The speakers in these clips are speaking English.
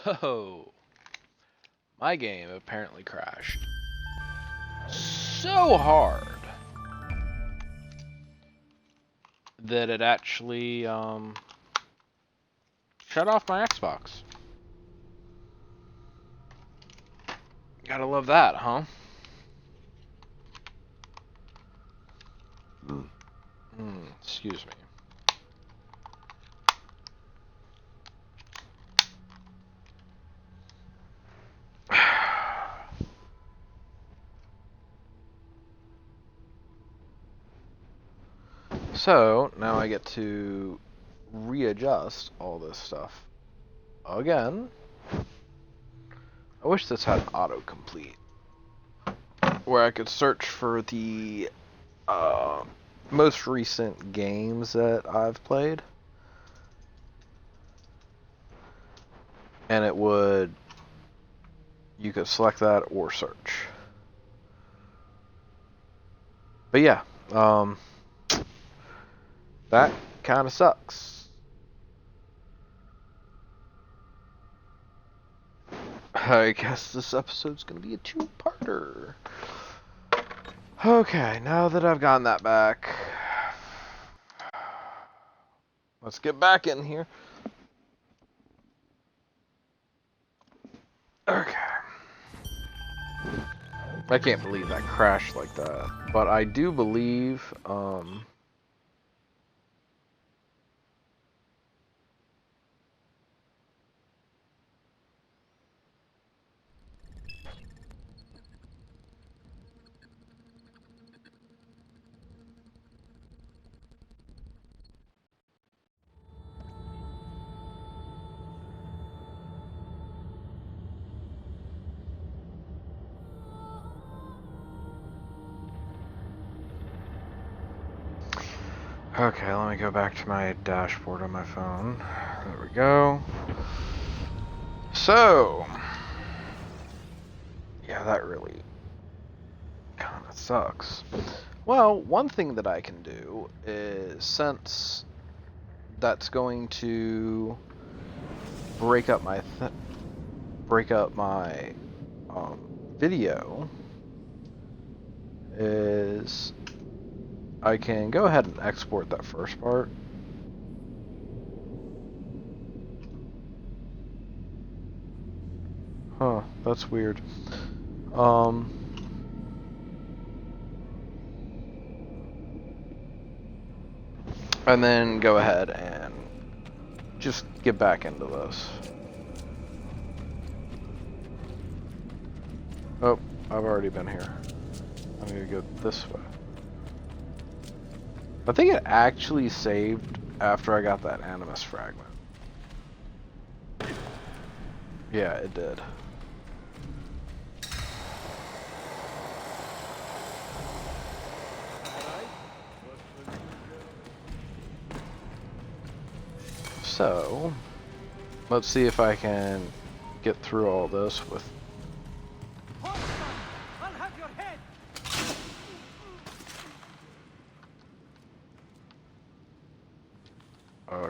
So, my game apparently crashed so hard that it actually shut off my Xbox. Gotta love that, huh? Excuse me. So, now I get to readjust all this stuff again. I wish this had autocomplete, where I could search for the most recent games that I've played, and it would, you could select that or search. But yeah, that kind of sucks. I guess this episode's gonna be a two-parter. Okay, now that I've gotten that back, let's get back in here. Okay. I can't believe that crashed like that. But I do believe, okay, let me go back to my dashboard on my phone. There we go. So, yeah, that really kind of sucks. Well, one thing that I can do is, since that's going to break up my video, is I can go ahead and export that first part. Huh, that's weird. And then go ahead and just get back into this. Oh, I've already been here. I'm gonna go this way. I think it actually saved after I got that animus fragment. Yeah, it did. So, let's see if I can get through all this with...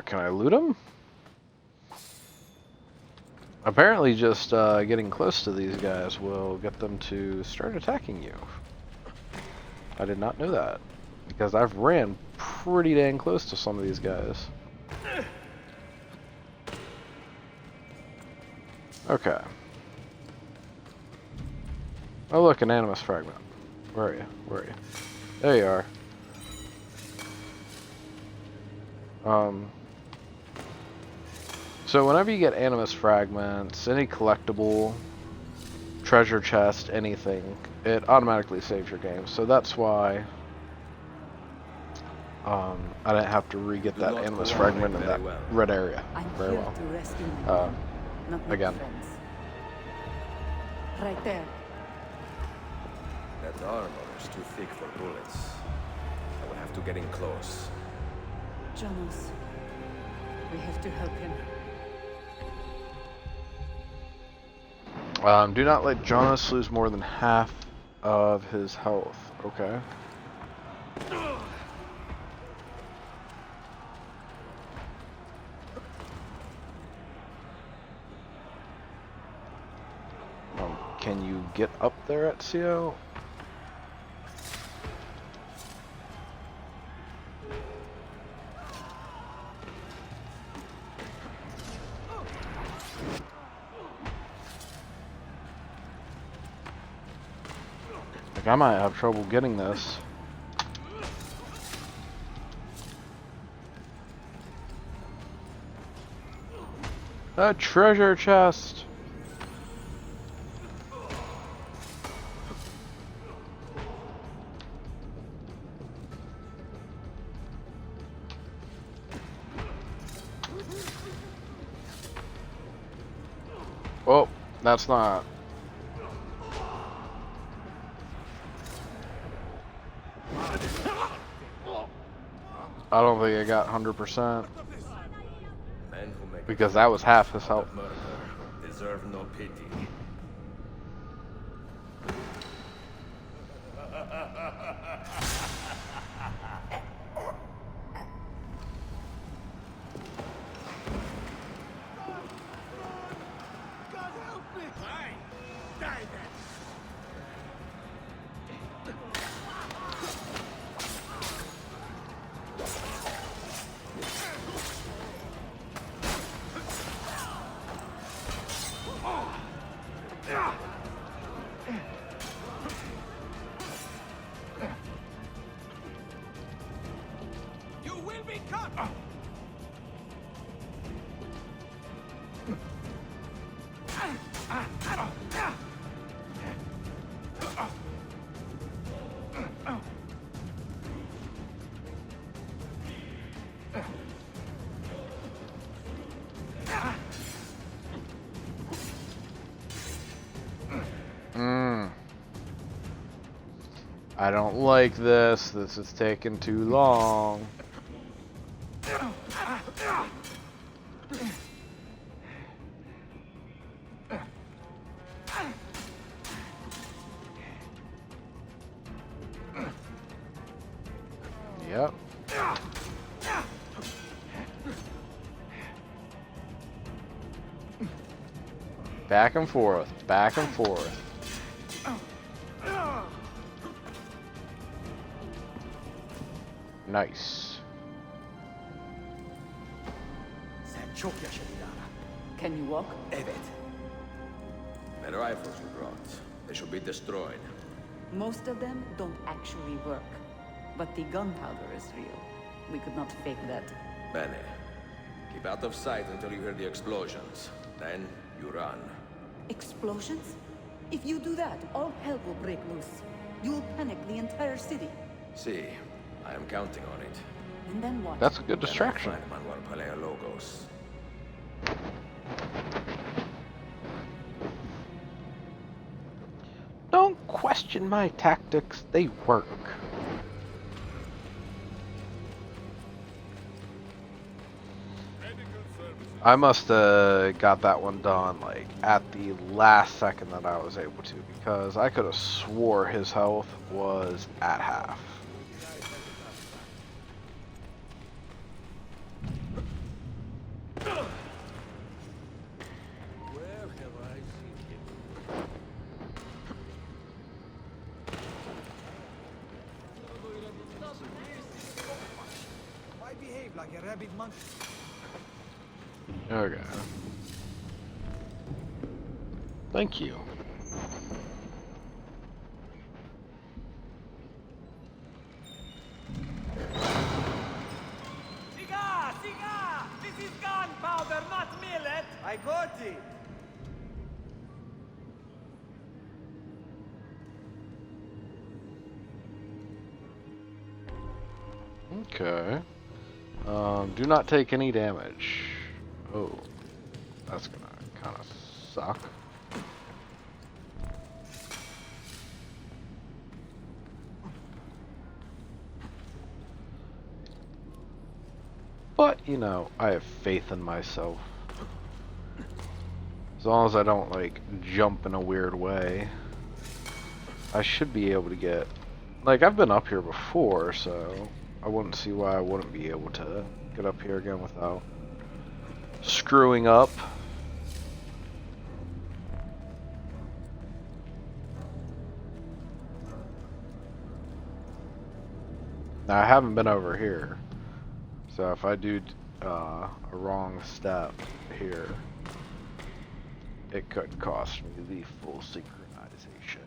can I loot them? Apparently just getting close to these guys will get them to start attacking you. I did not know that, because I've ran pretty dang close to some of these guys. Okay. Oh look, an animus fragment. Where are you? Where are you? There you are. So whenever you get animus fragments, any collectible, treasure chest, anything, it automatically saves your game. So that's why I didn't have to re-get that animus fragment in that red area very well. Again. Right there. That armor is too thick for bullets. I will have to get in close. Jonas, we have to help him. Do not let Jonas lose more than half of his health. Okay. Can you get up there, Ezio? Like, I might have trouble getting this. A treasure chest! Oh, that's not. I don't think I got 100% Men who make because that was half his health. murder deserve no pity. You will be cut! I don't like this. This is taking too long. Yep. Back and forth, back and forth. Nice. Sen çok yaşa Dilara. Can you walk? Evet. The rifles you brought, they should be destroyed. Most of them don't actually work. But the gunpowder is real. We could not fake that. Bene. Keep out of sight until you hear the explosions. Then you run. Explosions? If you do that, all hell will break loose. You'll panic the entire city. See, I am counting on it. And then what? That's a good Then I distraction. find Manuel Palea logos. Don't question my tactics, they work. I must have got that one done like at the last second that I was able to, because I could have swore his health was at half. Where have I seen him? Why behave like a rabid monkey? Okay. Thank you. Cigar! Cigar! This is gunpowder, not millet! I got it! Okay. Do not take any damage. Oh, that's gonna kind of suck. But, you know, I have faith in myself. As long as I don't, like, jump in a weird way, I should be able to get... Like, I've been up here before, so I wouldn't see why I wouldn't be able to get up here again without screwing up. Now I haven't been over here, so if I do a wrong step here, it could cost me the full synchronization.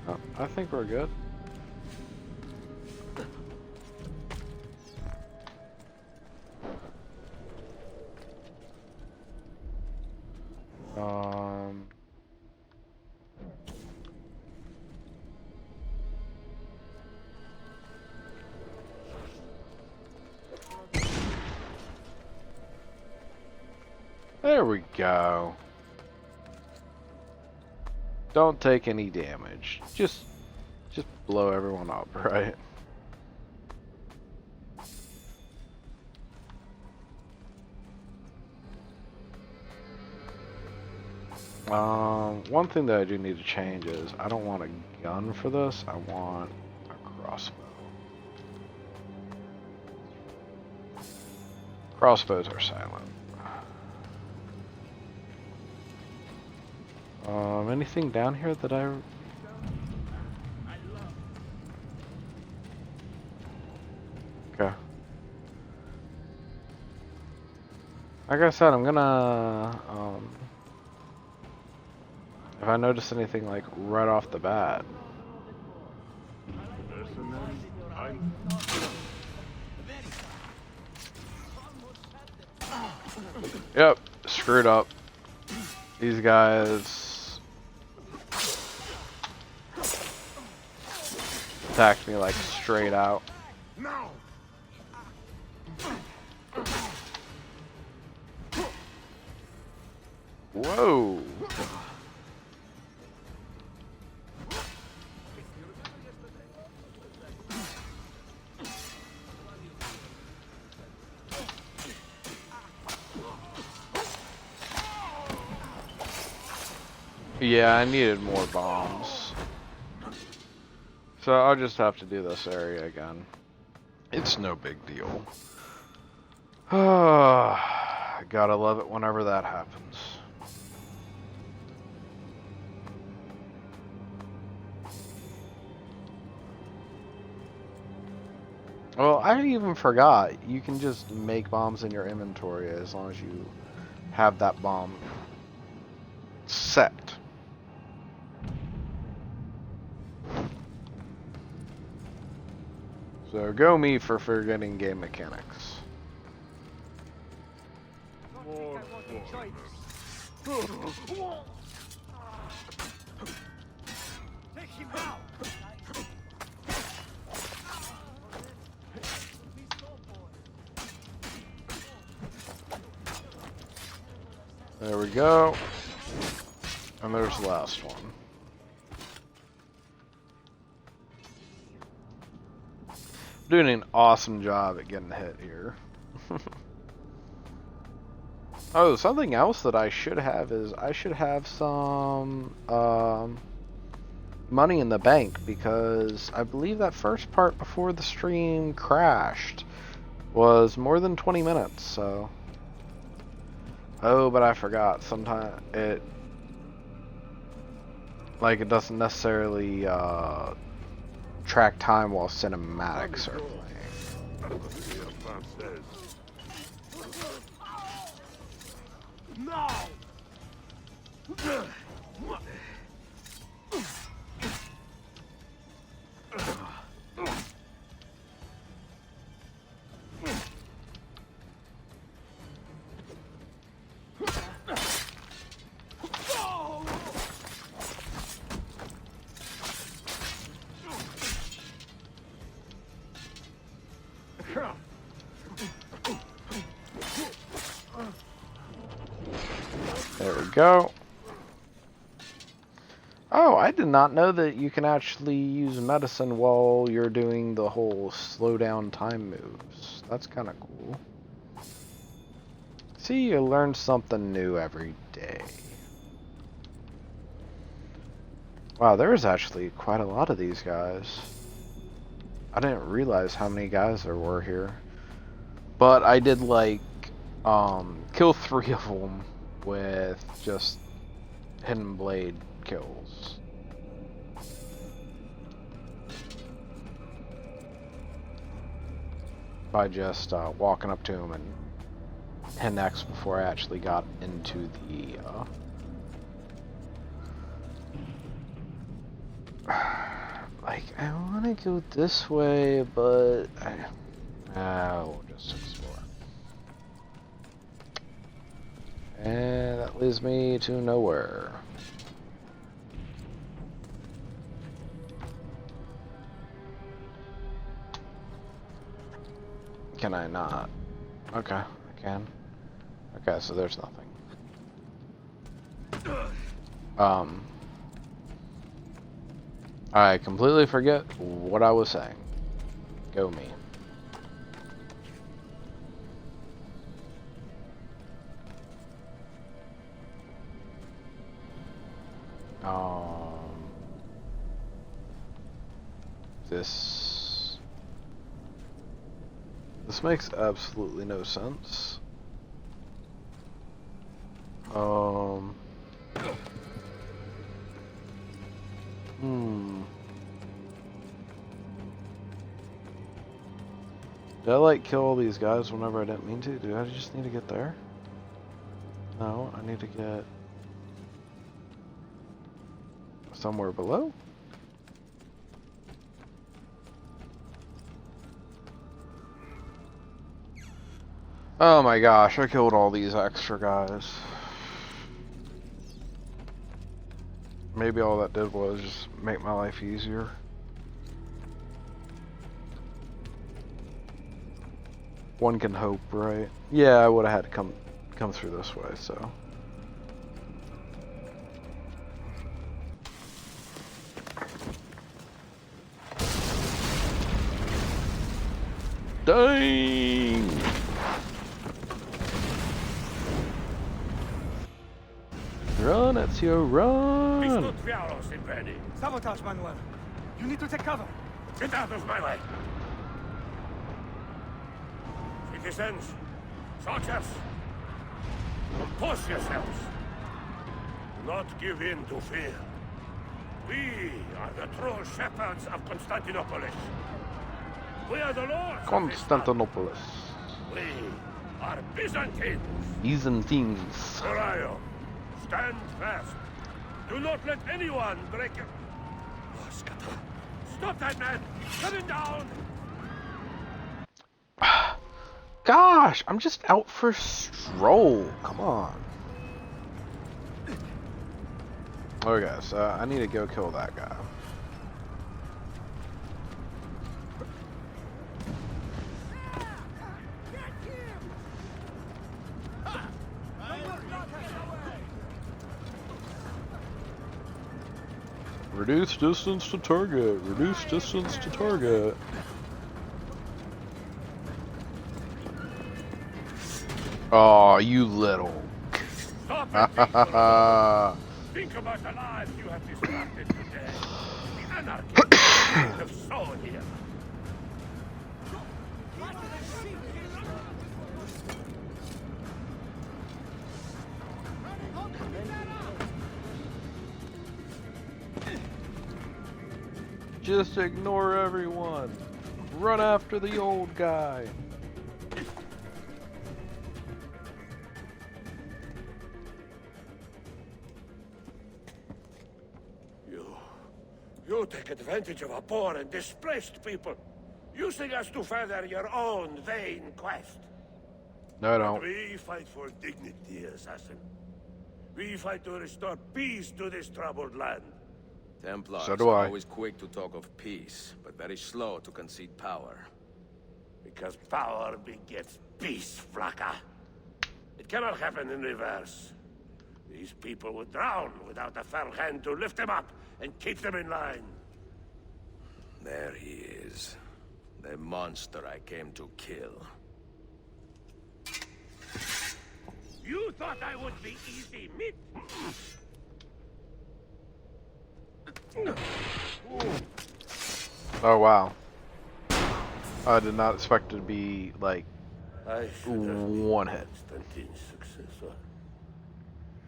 Oh, I think we're good. There we go. Don't take any damage. Just blow everyone up, right? One thing that I do need to change is I don't want a gun for this. I want a crossbow. Crossbows are silent. Anything down here that I... Okay. Like I said, I'm gonna, if I notice anything like right off the bat. Yep, screwed up. These guys attacked me like straight out. Whoa. Yeah, I needed more bombs. So I'll just have to do this area again. It's no big deal. Gotta love it whenever that happens. Well, I even forgot. You can just make bombs in your inventory as long as you have that bomb set. So go me for forgetting game mechanics. There we go. And there's the last one. Doing an awesome job at getting hit here. Oh, something else that I should have is I should have some money in the bank, because I believe that first part before the stream crashed was more than 20 minutes, so. Oh, but I forgot. Sometimes it doesn't necessarily track time while cinematics are playing. No! There we go. Oh, I did not know that you can actually use medicine while you're doing the whole slow down time moves. That's kind of cool. See, you learn something new every day. Wow, there's actually quite a lot of these guys. I didn't realize how many guys there were here. But I did, like, kill 3 of them with just hidden blade kills. By just walking up to him and hitting X before I actually got into the like, I want to go this way, but we'll just explore. And that leads me to nowhere. Can I not? Okay, I can. Okay, so there's nothing. I completely forget what I was saying. Go me. This makes absolutely no sense. Did I like kill all these guys whenever I didn't mean to? Do I just need to get there? No, I need to get somewhere below? Oh my gosh, I killed all these extra guys. Maybe all that did was just make my life easier. One can hope, right? Yeah, I would have had to come through this way, so. Dang! Run, Ezio, run! Sabotage, Manuel. You need to take cover. Get out of my way! Citizens, soldiers, compose yourselves. Do not give in to fear. We are the true shepherds of Constantinopolis. We are the lords of Constantinopolis. this land. We are Byzantines. Byzantines. Orion, stand fast. Do not let anyone break your... Oh, stop that man! Cut him down! Gosh, I'm just out for a stroll. Come on. Okay, so I need to go kill that guy. Reduce distance to target. Reduce distance to target. Oh, you little. Stop it! Think about the lives you have disrupted today. The anarchy you have sown here. Just ignore everyone. Run after the old guy. You take advantage of our poor and displaced people, using us to further your own vain quest. No, I don't. We fight for dignity, assassin. We fight to restore peace to this troubled land. Templars So do I. are always quick to talk of peace, but very slow to concede power. Because power begets peace, Flaka. It cannot happen in reverse. These people would drown without a firm hand to lift them up and keep them in line. There he is. The monster I came to kill. You thought I would be easy meat? Oh wow. I did not expect it to be like I should have been one hit. Constantine's successor.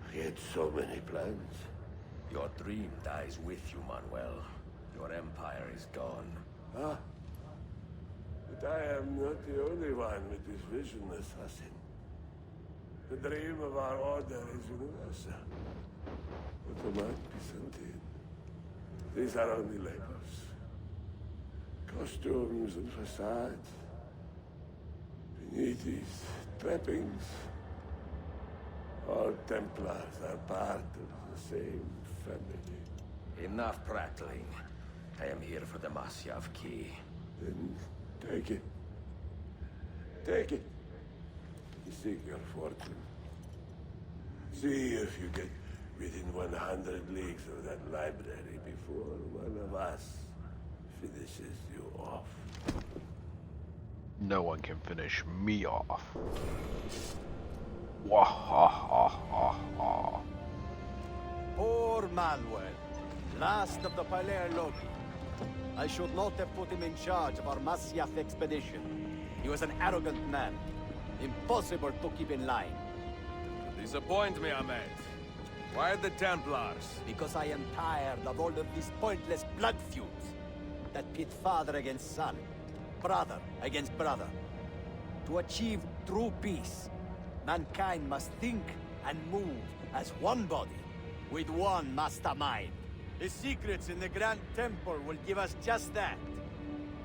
I I had so many plans. Your dream dies with you, Manuel. Your empire is gone. Ah. But I am not the only one with this vision, assassin. The dream of our order is universal. Automat, Byzantine. These are only labels. Costumes and facades. Beneath these trappings, all Templars are part of the same family. Enough prattling. I am here for the Masyav key. Then take it. Take it. Seek your fortune. See if you get within 100 leagues of that library before one of us finishes you off. No one can finish me off. Wah ha ha ha ha. Poor Manuel, last of the Palerlogi. I should not have put him in charge of our Masyaf expedition. He was an arrogant man. Impossible to keep in line. Disappoint me, Ahmed. Why the Templars? Because I am tired of all of these pointless blood feuds that pit father against son, brother against brother. To achieve true peace, mankind must think and move as one body, with one mastermind. The secrets in the Grand Temple will give us just that.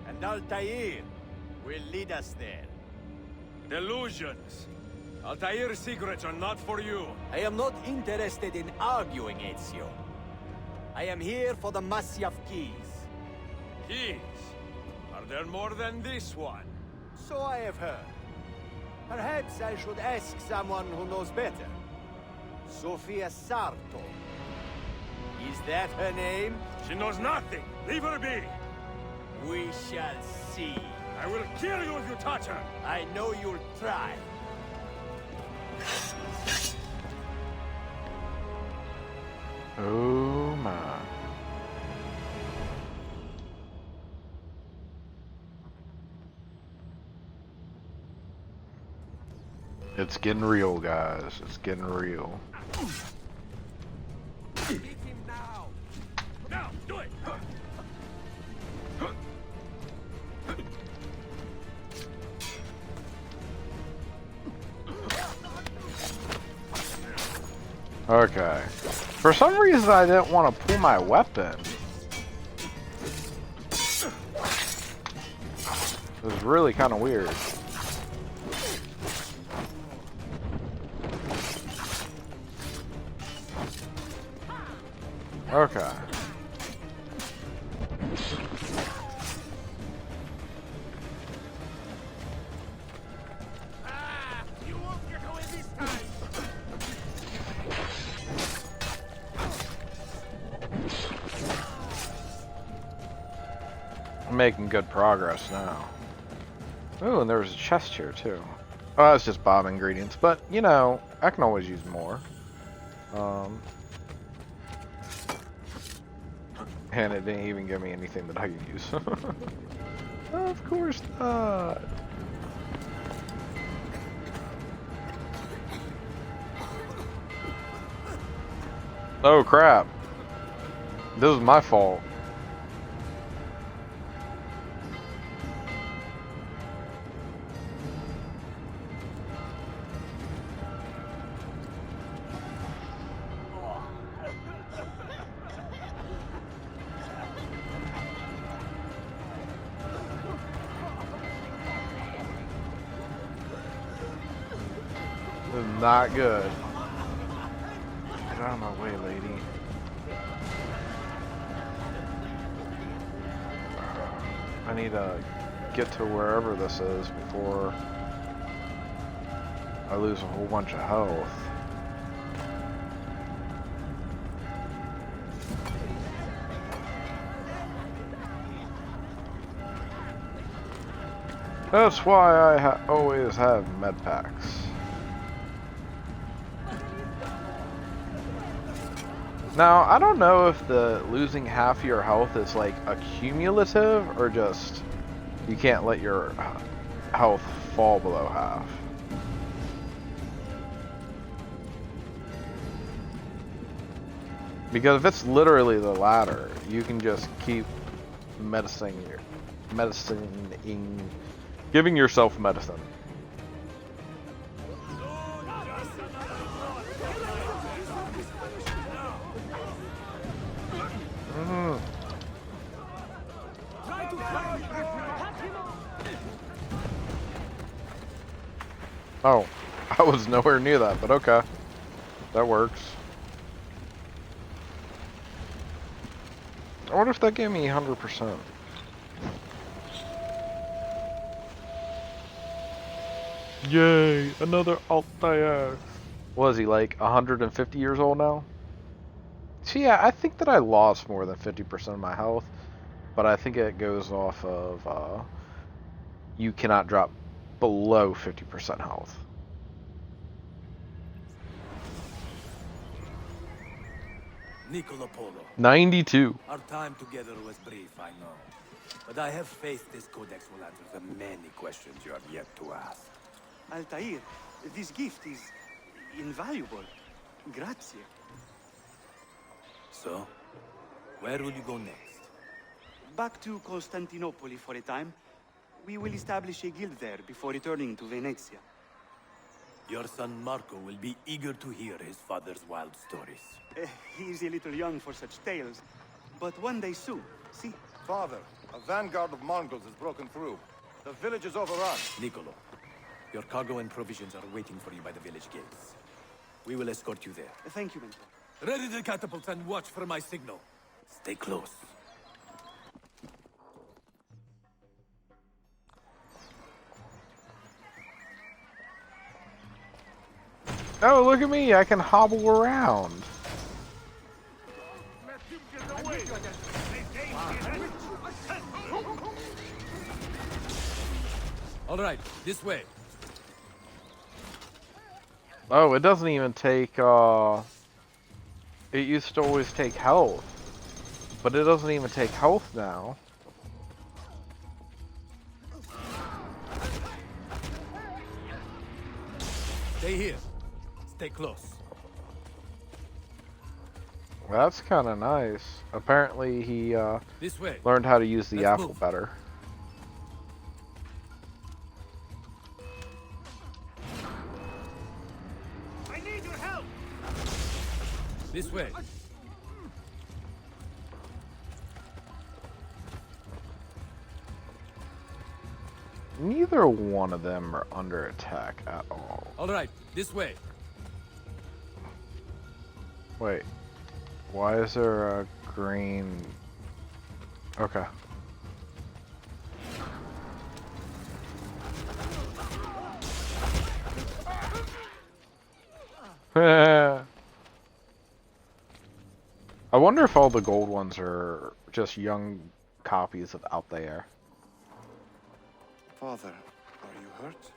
And Altair will lead us there. Delusions. Altair's secrets are not for you. I am not interested in arguing, Ezio. I am here for the Masyaf keys. Keys? Are there more than this one? So I have heard. Perhaps I should ask someone who knows better. Sofia Sarto. Is that her name? She knows nothing. Leave her be. We shall see. I will kill you if you touch her. I know you'll try. Oh my. It's getting real, guys. It's getting real. Beat him now. Now, do it. Okay. For some reason, I didn't want to pull my weapon. It was really kind of weird. Okay. You won't get away this time. I'm making good progress now. Oh, and there was a chest here too. Oh, that's just bomb ingredients, but you know, I can always use more. And it didn't even give me anything that I can use. Of course not. Oh crap. This is my fault. This is not good. Get out of my way, lady. I need to get to wherever this is before I lose a whole bunch of health. That's why I always have med packs. Now, I don't know if the losing half your health is like a cumulative or just you can't let your health fall below half. Because if it's literally the latter, you can just keep giving yourself medicine. Oh, I was nowhere near that, but okay. That works. I wonder if that gave me 100%. Yay, another Altair. Was he like 150 years old now? See, yeah, I think that I lost more than 50% of my health, but I think it goes off of you cannot drop below 50% health. Niccolo Polo. 92. Our time together was brief, I know. But I have faith this codex will answer the many questions you have yet to ask. Altair, this gift is invaluable. Grazie. So, where will you go next? Back to Constantinople for a time. We will establish a guild there before returning to Venezia. Your son Marco will be eager to hear his father's wild stories. He is a little young for such tales, but one day soon. See? Father, a vanguard of Mongols has broken through. The village is overrun. Niccolo, your cargo and provisions are waiting for you by the village gates. We will escort you there. Thank you, Mentor. Ready the catapults and watch for my signal. Stay close. Oh, look at me, I can hobble around. All right, this way. Oh, it doesn't even take, it used to always take health. But it doesn't even take health now. Stay here. Stay close. That's kind of nice. Apparently he, This way. learned how to use the Let's apple move. better. I need your help! This way. Neither one of them are under attack at all. All right, this way. Wait, why is there a green... Okay. I wonder if all the gold ones are just young copies of Altair. Father, are you hurt?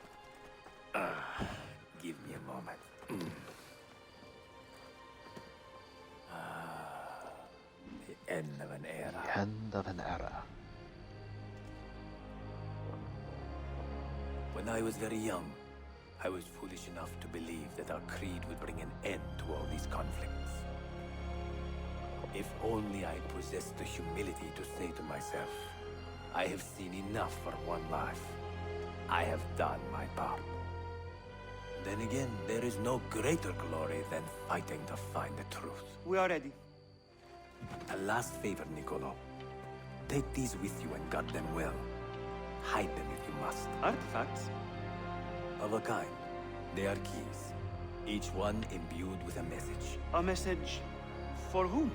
Give me a moment. The end of an era. End of an era. When I was very young, I was foolish enough to believe that our creed would bring an end to all these conflicts. If only I possessed the humility to say to myself, I have seen enough for one life. I have done my part. Then again, there is no greater glory than fighting to find the truth. We are ready. A last favor, Niccolo. Take these with you and guard them well. Hide them if you must. Artifacts? Of a kind. They are keys. Each one imbued with a message. A message for whom?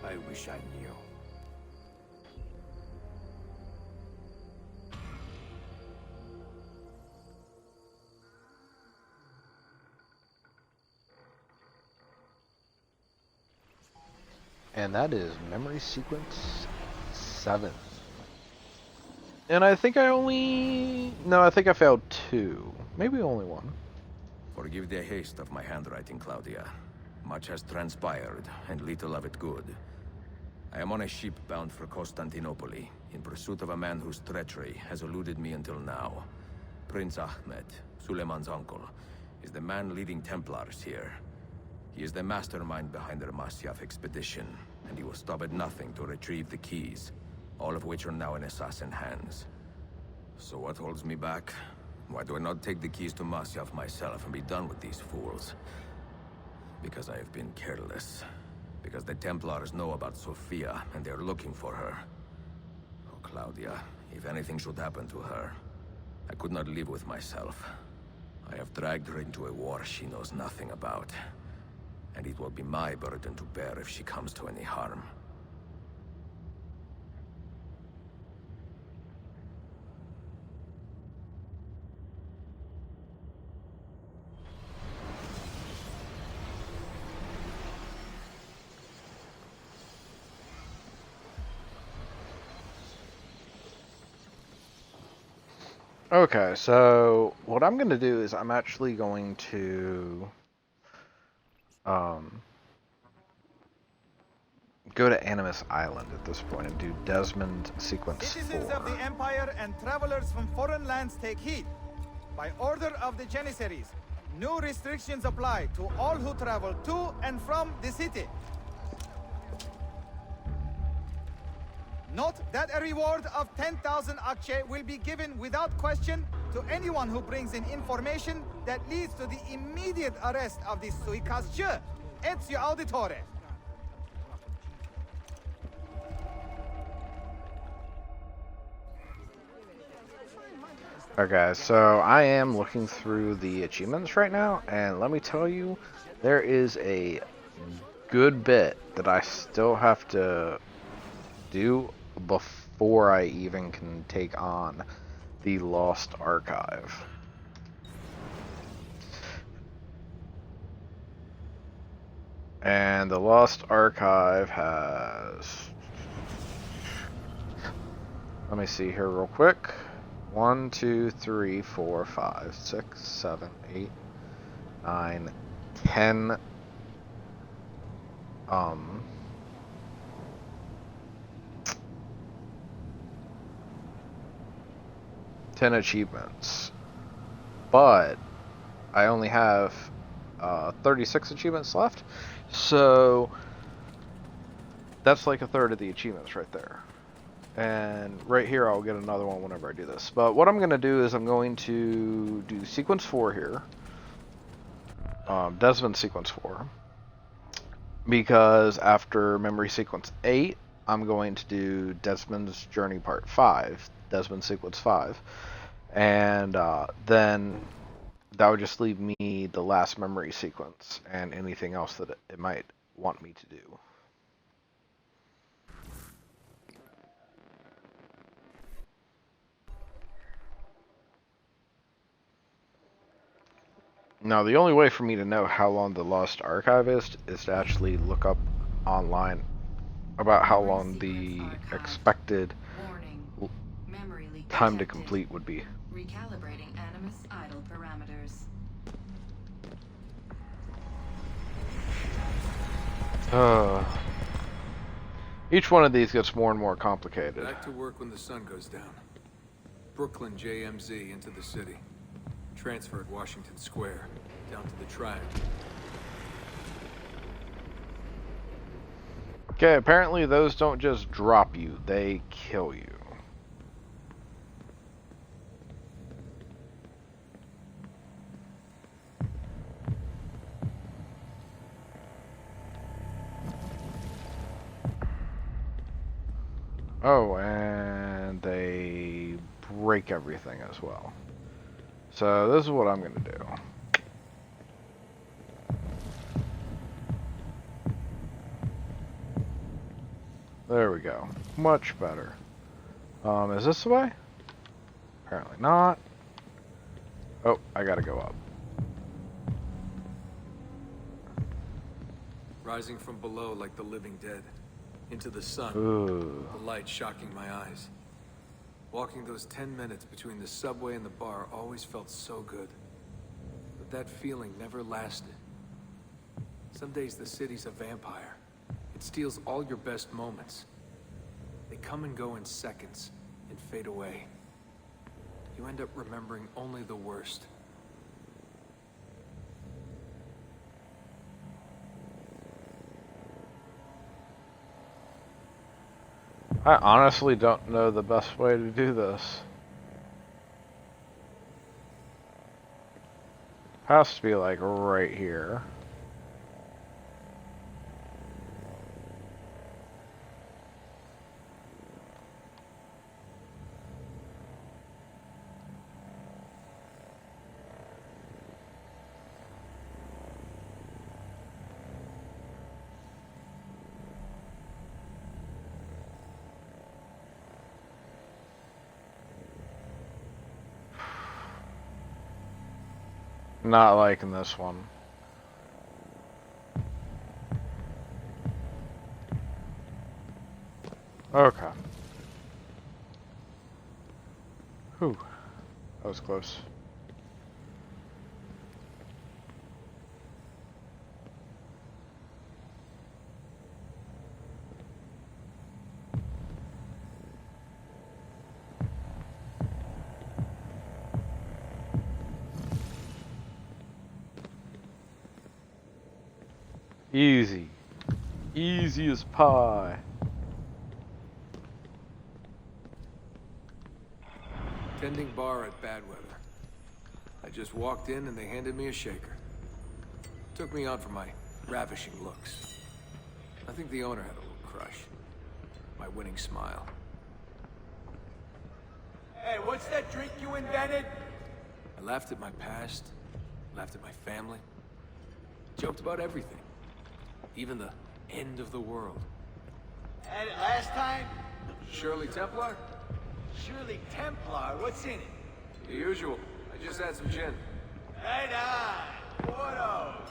I wish I knew. And that is memory sequence 7. And I think I only... No, I think I failed 2. Maybe only 1. Forgive the haste of my handwriting, Claudia. Much has transpired, and little of it good. I am on a ship bound for Constantinople, in pursuit of a man whose treachery has eluded me until now. Prince Ahmed, Suleiman's uncle, is the man leading Templars here. He is the mastermind behind the Masyaf expedition, and he will stop at nothing to retrieve the keys, all of which are now in assassin hands. So what holds me back? Why do I not take the keys to Masyaf myself and be done with these fools? Because I have been careless. Because the Templars know about Sophia, and they're looking for her. Oh, Claudia, if anything should happen to her, I could not live with myself. I have dragged her into a war she knows nothing about. And it will be my burden to bear if she comes to any harm. Okay, so what I'm going to do is I'm actually going to go to Animus Island at this point and do Desmond Sequence 4. Citizens of the Empire and travelers from foreign lands take heed. By order of the Janissaries, new restrictions apply to all who travel to and from the city. Note that a reward of 10,000 akçe will be given without question to anyone who brings in information that leads to the immediate arrest of the suikastçı, Ezio Auditore. Okay, so I am looking through the achievements right now, and let me tell you, there is a good bit that I still have to do before I even can take on the Lost Archive. And the Lost Archive has... Let me see here real quick. 1, 2, 3, 4, 5, 6, 7, 8, 9, 10 10 achievements, but I only have 36 achievements left, so that's like a third of the achievements right there. And right here I'll get another one whenever I do this. But what I'm going to do is I'm going to do Sequence 4 here, Desmond Sequence 4, because after Memory Sequence 8 I'm going to do Desmond's Journey Part 5, Desmond Sequence 5, and then that would just leave me the last memory sequence and anything else that it might want me to do. Now, the only way for me to know how long the Lost Archive is to actually look up online about how long the expected time to complete would be. Recalibrating Animus idle parameters. Each one of these gets more and more complicated. Back to work when the sun goes down. Brooklyn JMZ into the city. Transferred Washington Square, down to the Triangle. Okay, apparently those don't just drop you, they kill you. Oh, and they break everything as well. So this is what I'm going to do. There we go. Much better. Is this the way? Apparently not. Oh, I gotta go up. Rising from below like the living dead. Into the sun. Ooh. The light shocking my eyes. Walking those 10 minutes between the subway and the bar always felt so good. But that feeling never lasted. Some days the city's a vampire. It steals all your best moments. They come and go in seconds and fade away. You end up remembering only the worst. I honestly don't know the best way to do this. Has to be like right here. Not liking this one. Okay. Whew. That was close. Easy. Easy as pie. Tending bar at bad weather. I just walked in and they handed me a shaker. Took me on for my ravishing looks. I think the owner had a little crush. My winning smile. Hey, what's that drink you invented? I laughed at my past, laughed at my family, joked about everything. Even the end of the world. Had it last time? Shirley Templar? Surely Templar, what's in it? The usual. I just had some gin. Right on. Photos.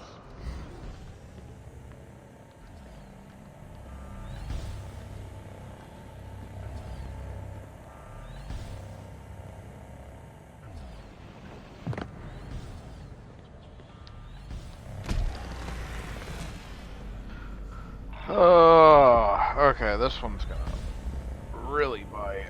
Oh, okay, this one's gonna really bite.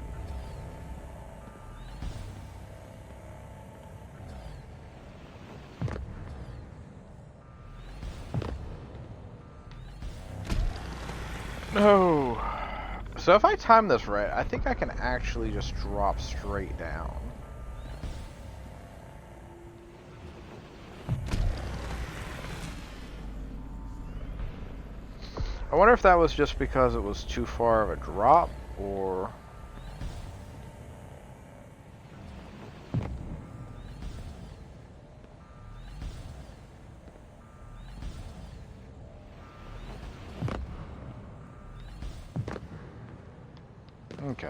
No. So if I time this right, I think I can actually just drop straight down. I wonder if that was just because it was too far of a drop, or... Okay.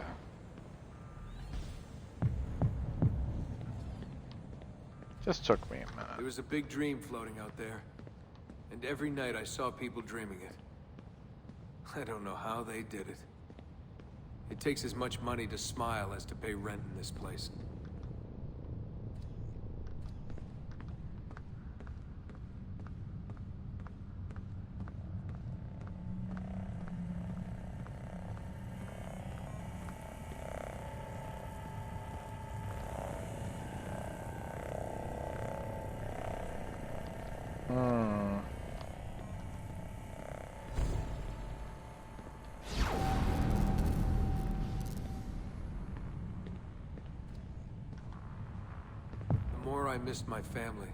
Just took me a minute. There was a big dream floating out there. And every night I saw people dreaming it. I don't know how they did it. It takes as much money to smile as to pay rent in this place. The more I missed my family,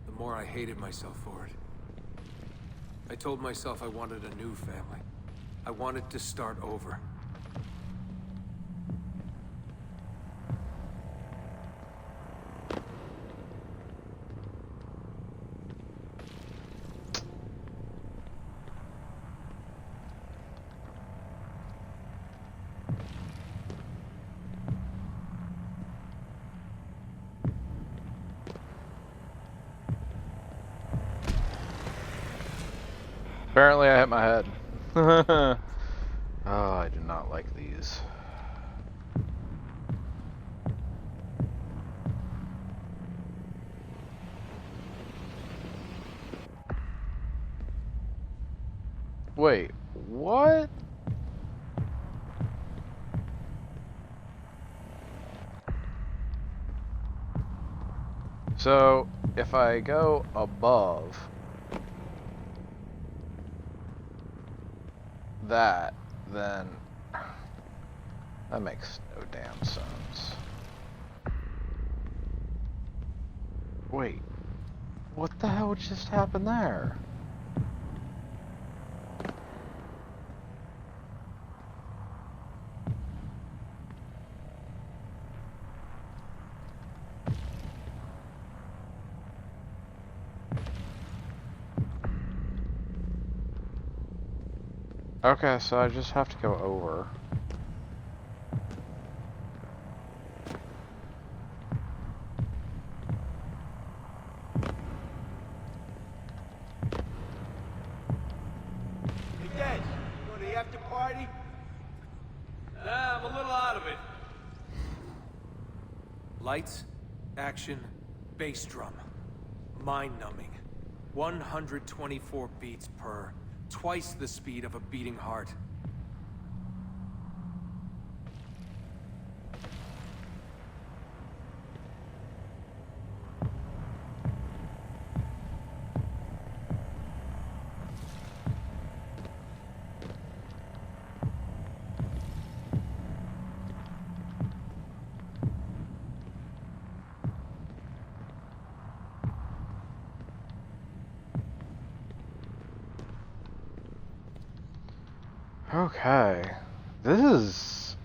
the more I hated myself for it. I told myself I wanted a new family. I wanted to start over. Apparently I hit my head. Oh, I do not like these. Wait, what? So, if I go above that, then That makes no damn sense. Wait, what the hell just happened there? Okay, so I just have to go over. Hey, Des, you going to the after party? Nah, I'm a little out of it. Lights, action, bass drum. Mind-numbing. 124 beats per. Twice the speed of a beating heart. Okay, this is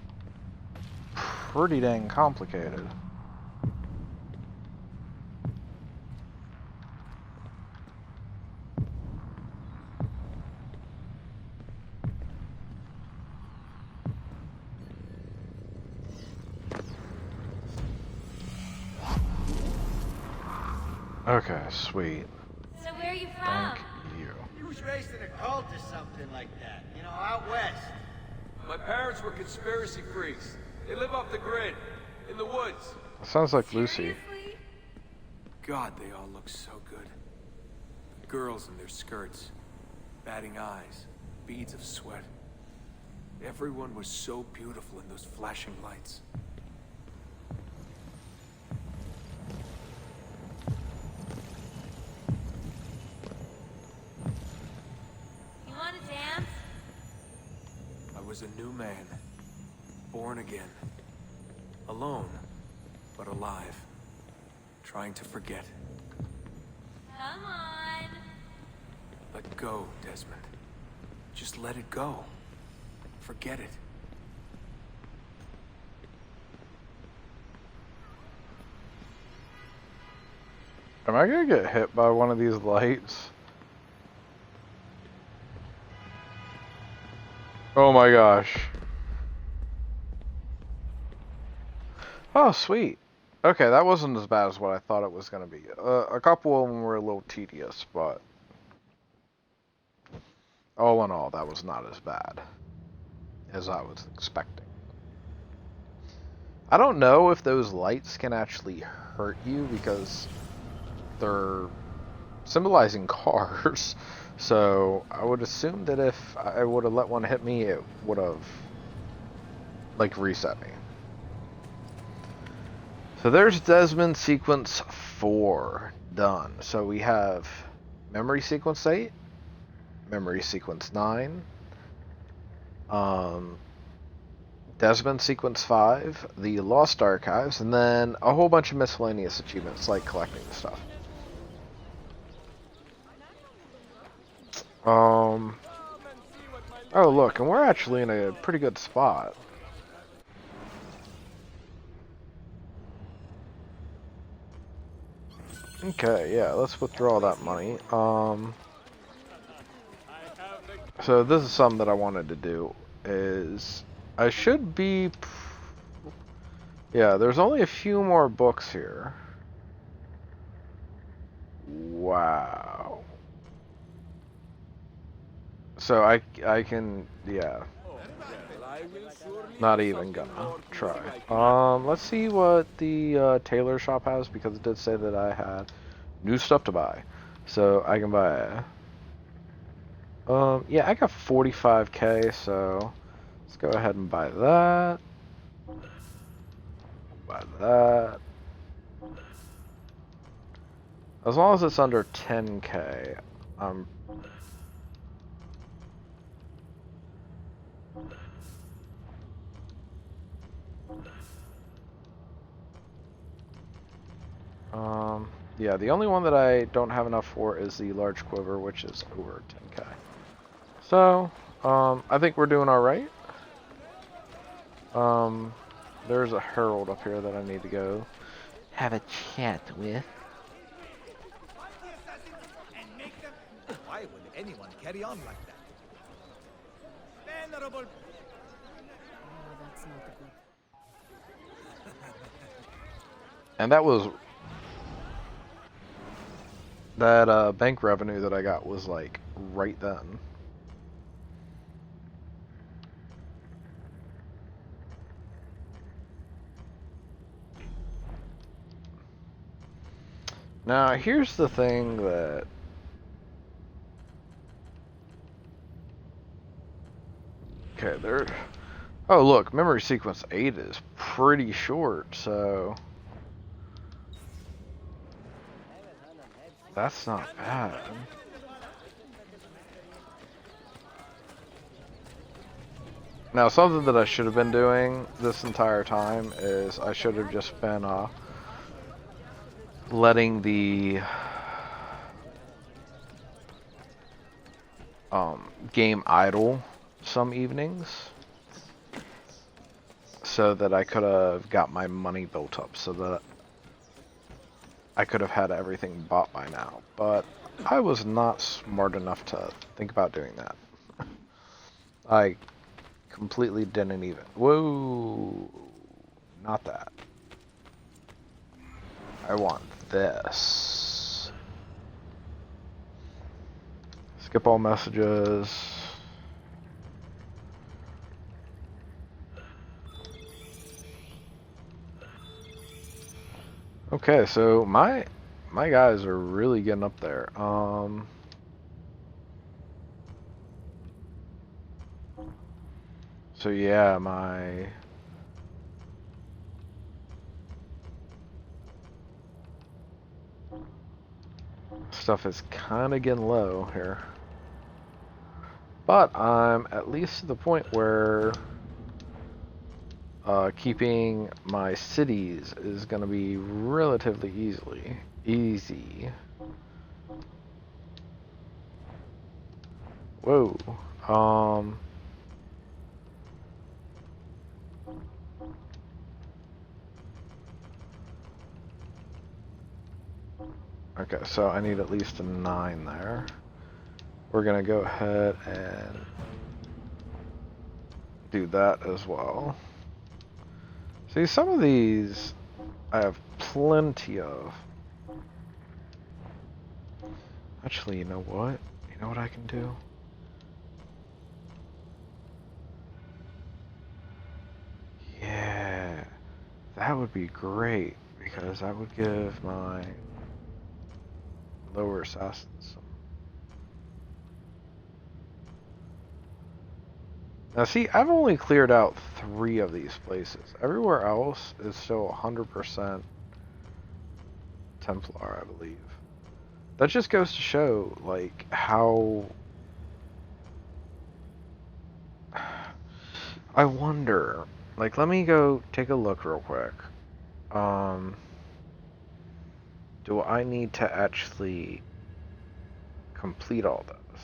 pretty dang complicated. Okay, sweet. So where are you from? Thank you. He was raised in a cult or something like that. You know, out west. My parents were conspiracy freaks. They live off the grid, in the woods. Sounds like Lucy. Seriously? God, they all look so good. The girls in their skirts, batting eyes, beads of sweat. Everyone was so beautiful in those flashing lights. You want to dance? I was a new man, born again. Alone, but alive. Trying to forget. Come on. Let go, Desmond. Just let it go. Forget it. Am I gonna get hit by one of these lights? Oh my gosh. Oh, sweet. Okay, that wasn't as bad as what I thought it was gonna be. A couple of them were a little tedious, but all in all, that was not as bad as I was expecting. I don't know if those lights can actually hurt you because they're symbolizing cars. So I would assume that if I would have let one hit me, it would have like reset me. So there's Desmond Sequence 4 done. So we have Memory Sequence 8, Memory Sequence 9, Desmond Sequence 5, the Lost Archives, and then a whole bunch of miscellaneous achievements like collecting stuff. Oh look, and we're actually in a pretty good spot. Okay, yeah, let's withdraw that money. So this is something that I wanted to do, is I should be... Yeah, there's only a few more books here. Wow. So I can, yeah. Not even gonna try. Let's see what the tailor shop has, because it did say that I had new stuff to buy. So I can buy, yeah, I got 45k, so let's go ahead and buy that. Buy that. As long as it's under 10k, Yeah, the only one that I don't have enough for is the large quiver, which is over 10k. So, I think we're doing alright. There's a herald up here that I need to go have a chat with. Why would anyone carry on like that? Venerable. Oh, that's not good. And that was... That bank revenue that I got was like right then. Now, here's the thing that... Okay, there... Oh, look, memory sequence 8 is pretty short, so... That's not bad. Now, something that I should have been doing this entire time is I should have just been, letting the game idle some evenings so that I could have got my money built up so that I could have had everything bought by now, but I was not smart enough to think about doing that. I completely didn't even... Whoa! Not that. I want this. Skip all messages. Okay, so my guys are really getting up there. So yeah, my stuff is kind of getting low here. But I'm at least to the point where keeping my cities is going to be relatively easy. Whoa. Okay, so I need at least a 9 there. We're going to go ahead and do that as well. See, some of these I have plenty of. Actually, you know what? You know what I can do? Yeah, that would be great because that would give my lower assassins some. Now see, I've only cleared out 3 of these places. Everywhere else is still 100% Templar, I believe. That just goes to show, like, how... I wonder... Like, let me go take a look real quick. Do I need to actually complete all this?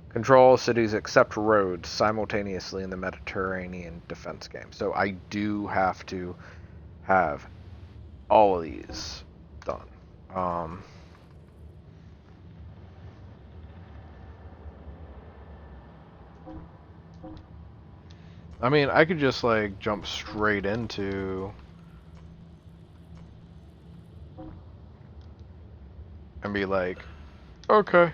Control cities except roads simultaneously in the Mediterranean defense game. So I do have to have all of these done. I mean, I could just like jump straight into and be like, okay,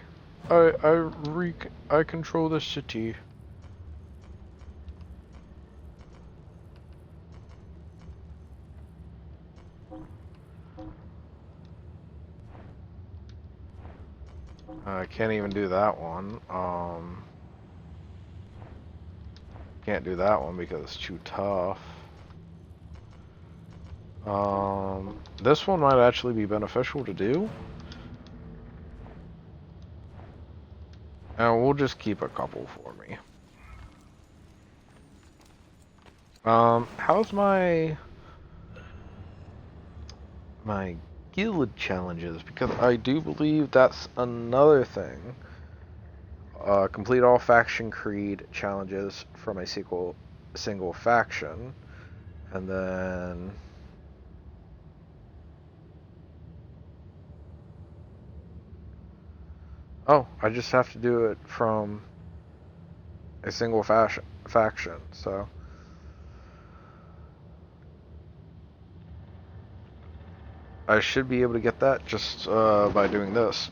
I control the city. I can't even do that one. Can't do that one because it's too tough. This one might actually be beneficial to do. And we'll just keep a couple for me. How's my my guild challenges, because I do believe that's another thing. Complete all faction creed challenges from a single faction, and then I just have to do it from a single faction. So I should be able to get that just by doing this.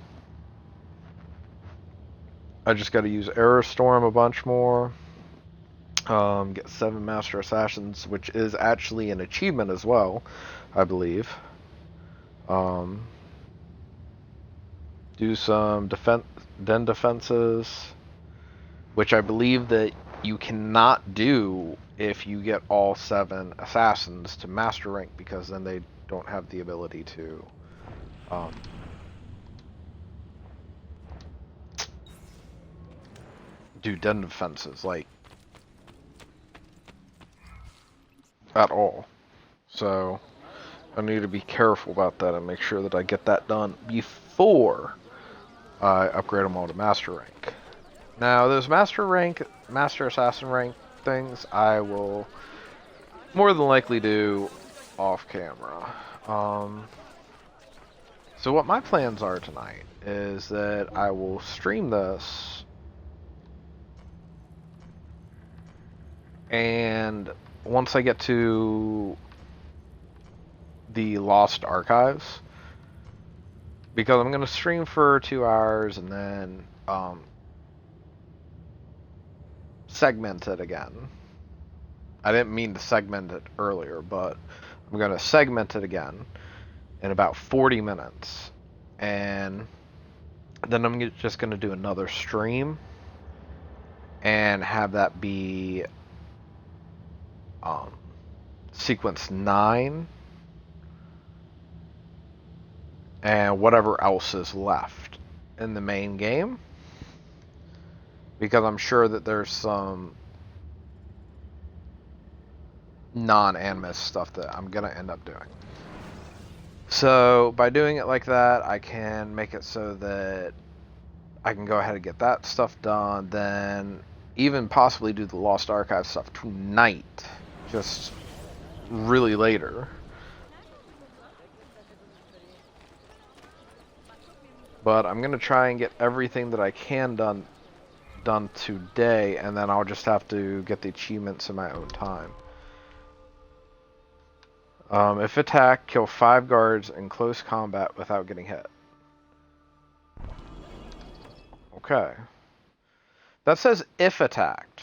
I just got to use Error Storm a bunch more. Get 7 Master Assassins, which is actually an achievement as well, I believe. Do some den defenses, which I believe that you cannot do if you get all 7 assassins to master rank, because then they don't have the ability to do den defenses, like, at all. So I need to be careful about that and make sure that I get that done before I upgrade them all to master rank. Now, those master assassin rank things, I will more than likely do off camera. So what my plans are tonight is that I will stream this, and once I get to the Lost Archives, because I'm going to stream for 2 hours and then segment it again. I didn't mean to segment it earlier, but I'm going to segment it again in about 40 minutes. And then I'm just going to do another stream and have that be sequence 9 and whatever else is left in the main game, because I'm sure that there's some non-animus stuff that I'm gonna end up doing. So by doing it like that, I can make it so that I can go ahead and get that stuff done, then even possibly do the Lost Archive stuff tonight, just really later. But I'm gonna try and get everything that I can done today, and then I'll just have to get the achievements in my own time. If attack, kill 5 guards in close combat without getting hit. Okay. That says if attacked.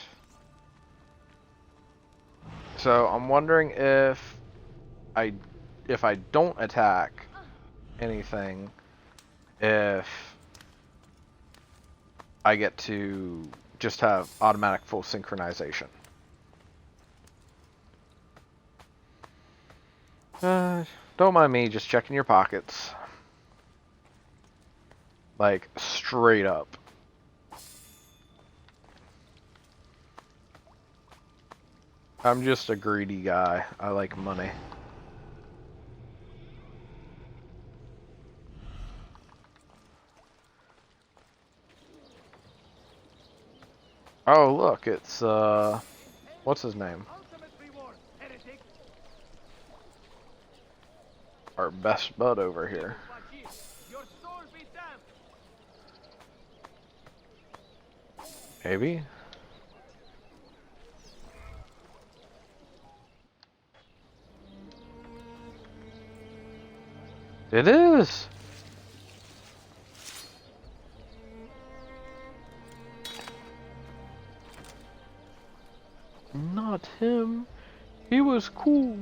So I'm wondering if I don't attack anything, if I get to just have automatic full synchronization. Don't mind me just checking your pockets. Like, straight up. I'm just a greedy guy. I like money. Oh, look, it's, what's his name? Our best bud over here. Maybe? It is! Not him. He was cool.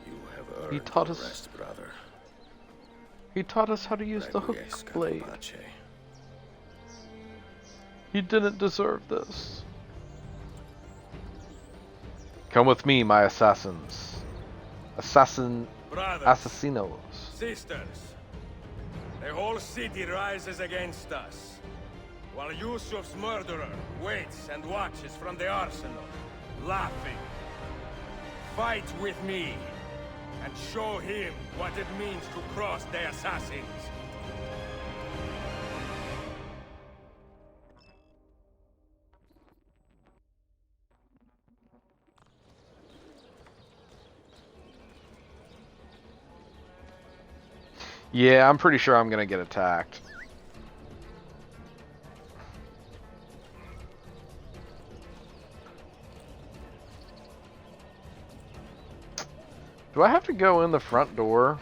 You have earned He taught your us. rest, brother. He taught us how to use the hook Requiescat blade. pace. He didn't deserve this. Come with me, my assassins. Brothers, Assassinos. sisters, the whole city rises against us, while Yusuf's murderer waits and watches from the arsenal, laughing. Fight with me, and show him what it means to cross the assassins. Yeah, I'm pretty sure I'm gonna get attacked. Do I have to go in the front door?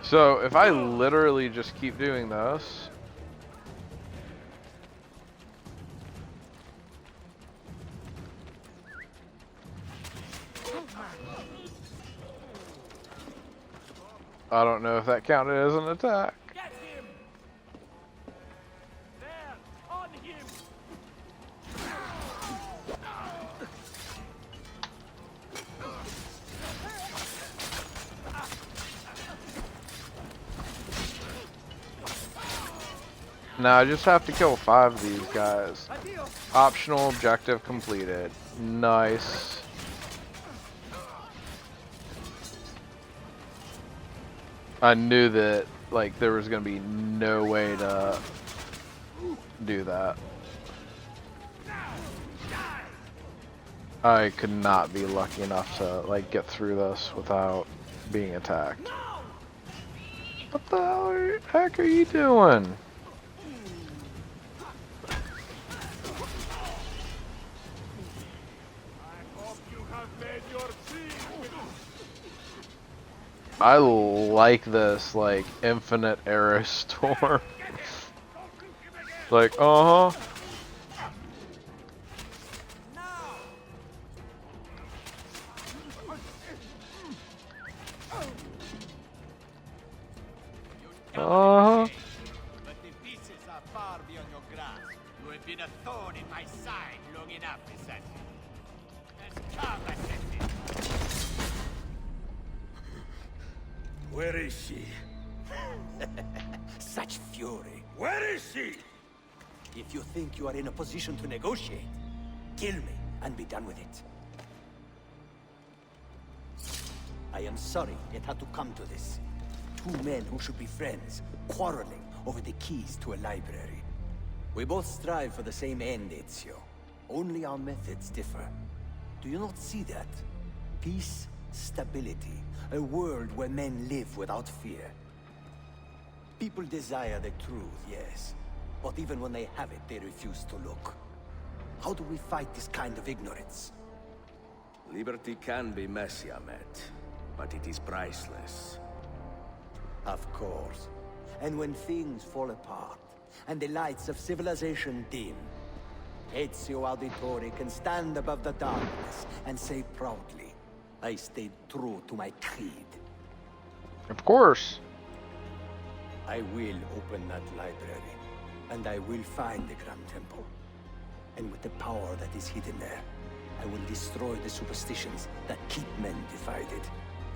So, if I literally just keep doing this... I don't know if that counted as an attack. Get him! There, on him! Now I just have to kill 5 of these guys. Optional objective completed. Nice. I knew that, like, there was gonna be no way to do that. I could not be lucky enough to, like, get through this without being attacked. What the heck are you doing? I like this, like, infinite arrow storm. Like, uh-huh. Uh-huh. But the pieces are far beyond your grasp. You have been a thorn in my side long enough, assassin. Let's come, assassin. Where is she? Such fury. Where is she? If you think you are in a position to negotiate, kill me and be done with it. I am sorry it had to come to this. 2 men who should be friends, quarreling over the keys to a library. We both strive for the same end, Ezio. Only our methods differ. Do you not see that? Peace, stability, a world where men live without fear. People desire the truth, yes. But even when they have it, they refuse to look. How do we fight this kind of ignorance? Liberty can be messy, Ahmed, but it is priceless. Of course. And when things fall apart, and the lights of civilization dim, Ezio Auditore can stand above the darkness and say proudly, I stayed true to my creed. Of course. I will open that library, and I will find the Grand Temple. And with the power that is hidden there, I will destroy the superstitions that keep men divided.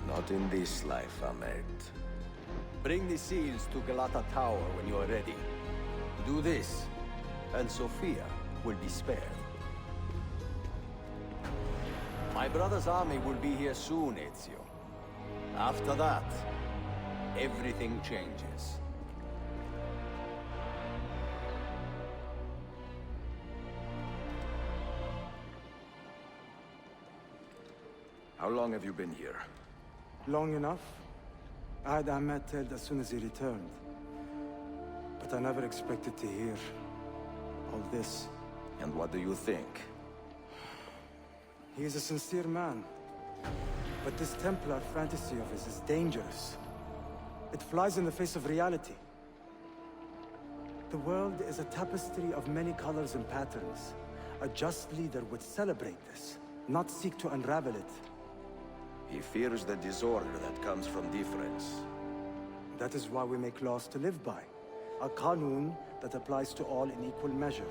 Not in this life, Ahmed. Bring the seals to Galata Tower when you are ready. Do this, and Sophia will be spared. My brother's army will be here soon, Ezio. After that, everything changes. How long have you been here? Long enough. I had Ahmed killed as soon as he returned. But I never expected to hear all this. And what do you think? He is a sincere man. But this Templar fantasy of his is dangerous. It flies in the face of reality. The world is a tapestry of many colors and patterns. A just leader would celebrate this, not seek to unravel it. He fears the disorder that comes from difference. That is why we make laws to live by. A qanun that applies to all in equal measure.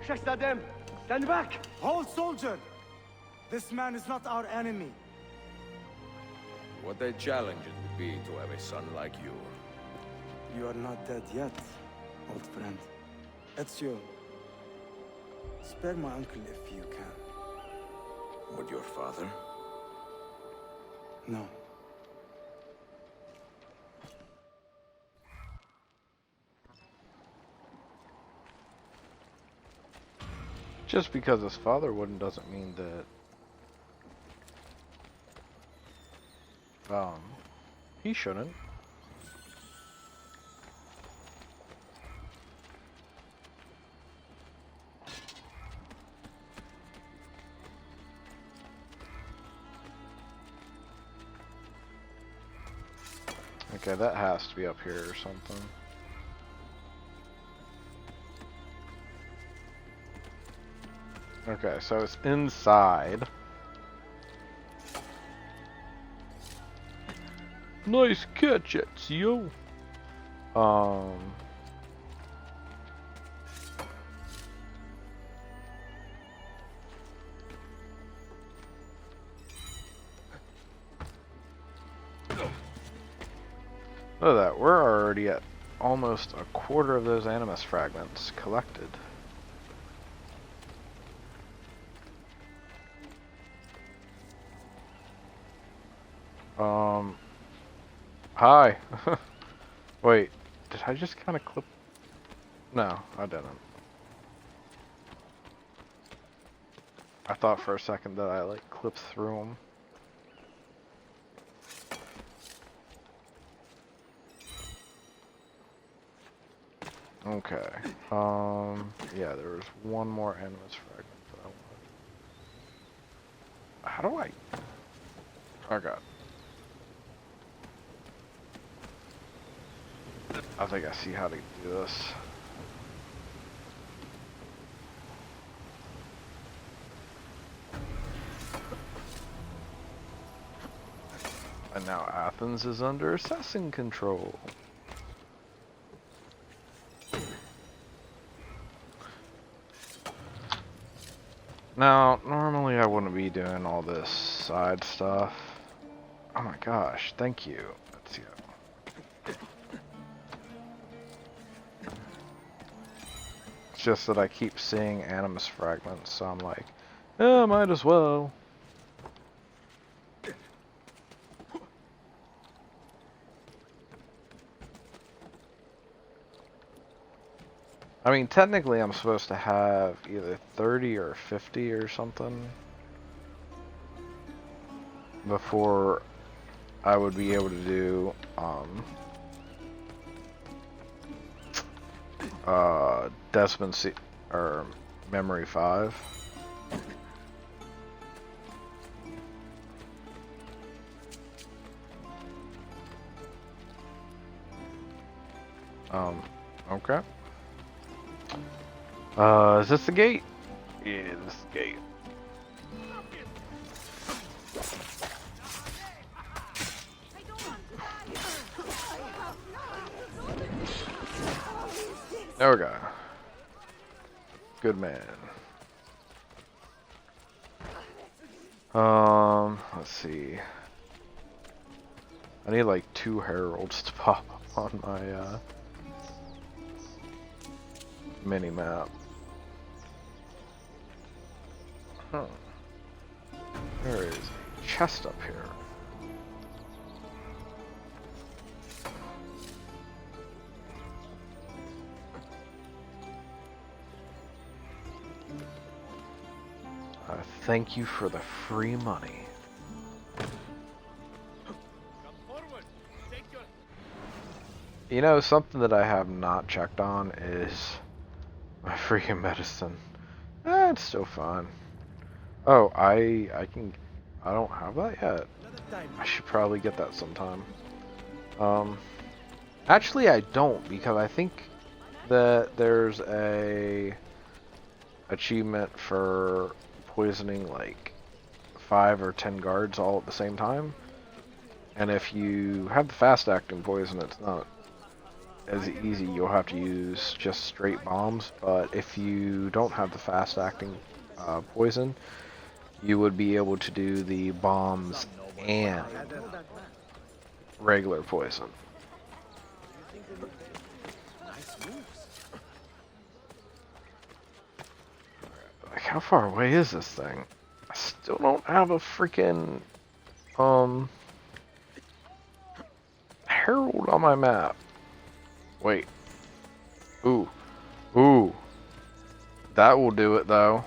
Shahzadem, stand back! Hold, soldier! This man is not our enemy. What a challenge it would be to have a son like you. You are not dead yet, old friend. Ezio, spare my uncle if you can. Would your father? No. Just because his father wouldn't doesn't mean that he shouldn't. Okay, that has to be up here or something. Okay, so it's inside. Nice catch, Ezio. Look at that, we're already at almost a quarter of those animus fragments collected. Hi. Wait, did I just kind of clip? No, I didn't. I thought for a second that I like clipped through them. Okay. Yeah, there was one more animus fragment that I wanted. How do I? Okay. I think I see how to do this. And now Athens is under assassin control. Now, normally I wouldn't be doing all this side stuff. Oh my gosh, thank you. Let's see. It's just that I keep seeing animus fragments, so I'm like, yeah, might as well. I mean, technically I'm supposed to have either 30 or 50 or something before I would be able to do Desmond or Memory 5. Okay. Is this the gate? Yeah, this is the gate. There we go. Good man. Let's see. I need like 2 heralds to pop up on my mini map. Huh. There is a chest up here. Thank you for the free money. You know, something that I have not checked on is my freaking medicine. It's still fine. Oh, I don't have that yet. I should probably get that sometime. Actually I don't, because I think that there's a achievement for poisoning like 5 or 10 guards all at the same time, and if you have the fast acting poison, it's not as easy. You'll have to use just straight bombs, but if you don't have the fast-acting poison, you would be able to do the bombs and regular poison. Like, how far away is this thing? I still don't have a freaking Herald on my map. Wait. Ooh. Ooh. That will do it though.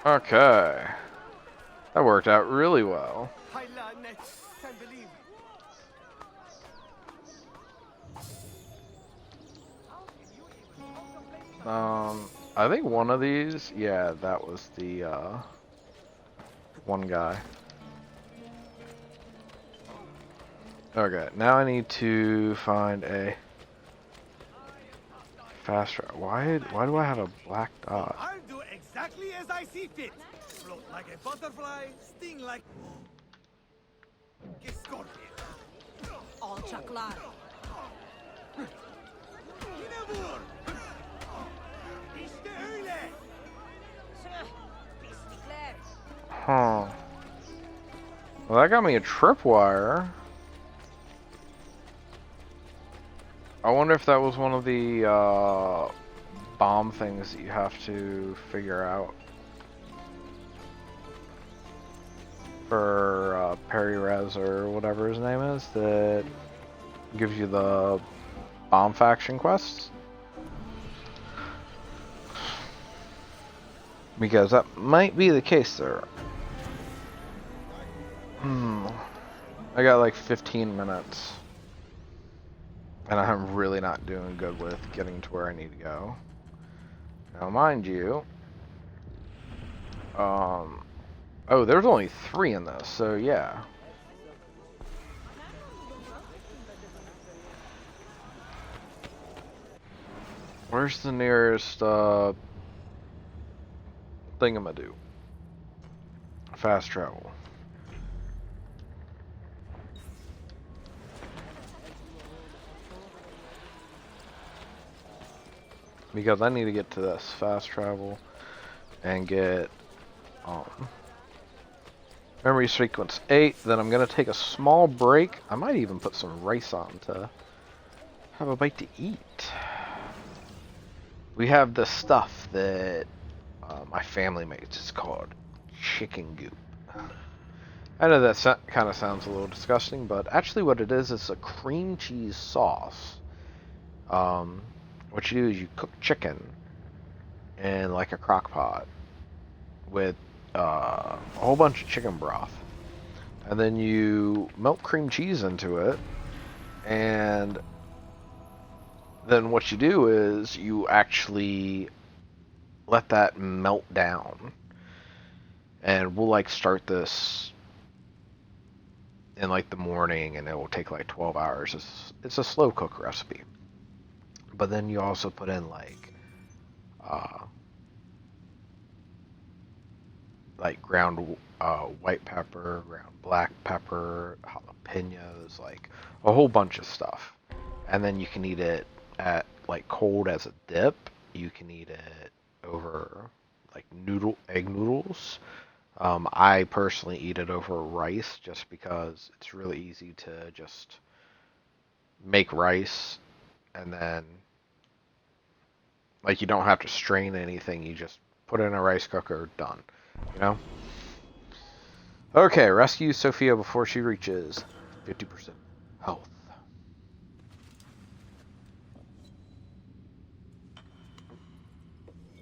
Okay. That worked out really well. I think one of these, yeah, that was the, one guy. Okay, now I need to find a fast travel. Why do I have a black dot? I'll do exactly as I see fit. Float like a butterfly, sting like a scorpion. All chocolate. Huh. Well, that got me a tripwire. I wonder if that was one of the bomb things that you have to figure out for Peri-Rez or whatever his name is that gives you the bomb faction quests. Because that might be the case there. I got like 15 minutes. And I'm really not doing good with getting to where I need to go. Now, mind you, oh, there's only 3 in this, so yeah. Where's the nearest, thingamadoo? Fast travel. Because I need to get to this fast travel and get memory sequence 8. Then I'm gonna take a small break. I might even put some rice on to have a bite to eat. We have this stuff that my family makes. It's called chicken goop. I know that kind of sounds a little disgusting, but actually what it is a cream cheese sauce. What you do is you cook chicken in like a crock pot with a whole bunch of chicken broth. And then you melt cream cheese into it. And then what you do is you actually let that melt down. And we'll like start this in like the morning and it will take like 12 hours. It's a slow cook recipe. But then you also put in like ground white pepper, ground black pepper, jalapenos, like a whole bunch of stuff. And then you can eat it at like cold as a dip. You can eat it over like egg noodles. I personally eat it over rice just because it's really easy to just make rice and then like you don't have to strain anything, you just put it in a rice cooker, done. You know? Okay, rescue Sophia before she reaches 50% health.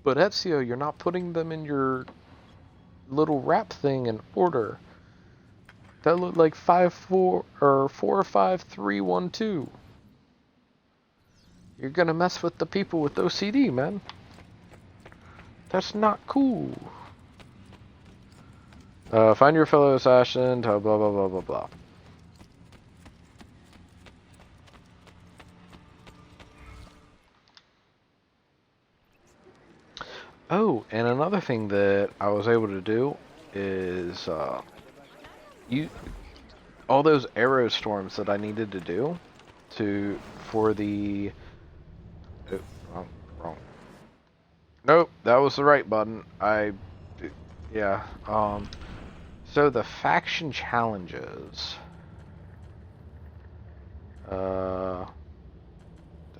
But Ezio, you're not putting them in your little wrap thing in order. That looked like 5-4 or 4-5-3-1-2. You're gonna mess with the people with OCD, man. That's not cool. Find your fellow assassin, blah blah blah blah blah. Oh, and another thing that I was able to do is all those arrow storms that I needed to do for the wrong. Nope, that was the right button. Yeah. So the faction challenges.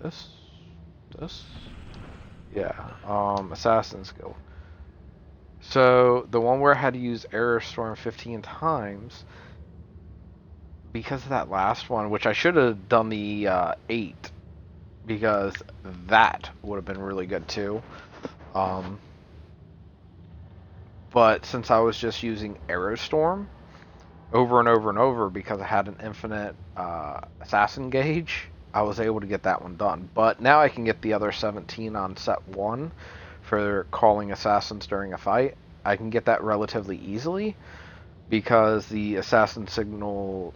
This. Yeah. Assassin's Guild. So the one where I had to use Arrow Storm 15 times, because of that last one, which I should have done the 8, because that would have been really good too. But since I was just using Arrow Storm over and over and over because I had an infinite assassin gauge, I was able to get that one done. But now I can get the other 17 on set 1 for calling assassins during a fight. I can get that relatively easily because the assassin signal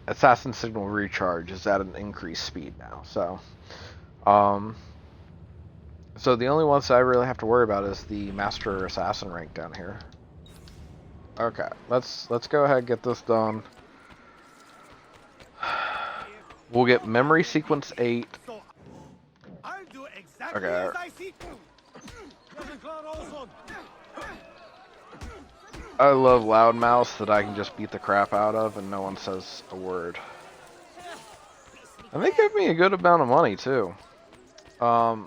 recharge is at an increased speed now. So the only ones that I really have to worry about is the master assassin rank down here. Okay, let's go ahead and get this done. We'll get memory sequence 8. I'll do exactly Okay. as I see. I love loudmouths that I can just beat the crap out of and no one says a word. And they give me a good amount of money too. But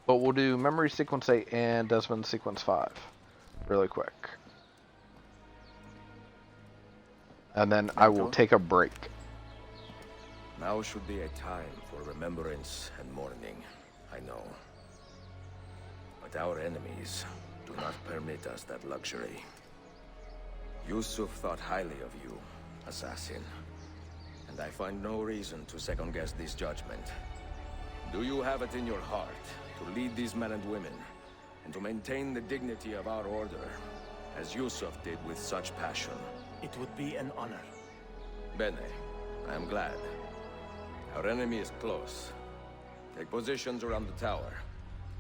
we'll do memory sequence 8 and Desmond sequence 5 really quick. And then I will take a break. Now should be a time for remembrance and mourning, I know. But our enemies do not permit us that luxury. Yusuf thought highly of you, assassin. And I find no reason to second-guess this judgment. Do you have it in your heart to lead these men and women, and to maintain the dignity of our order, as Yusuf did with such passion? It would be an honor. Bene, I am glad. Our enemy is close. Take positions around the tower,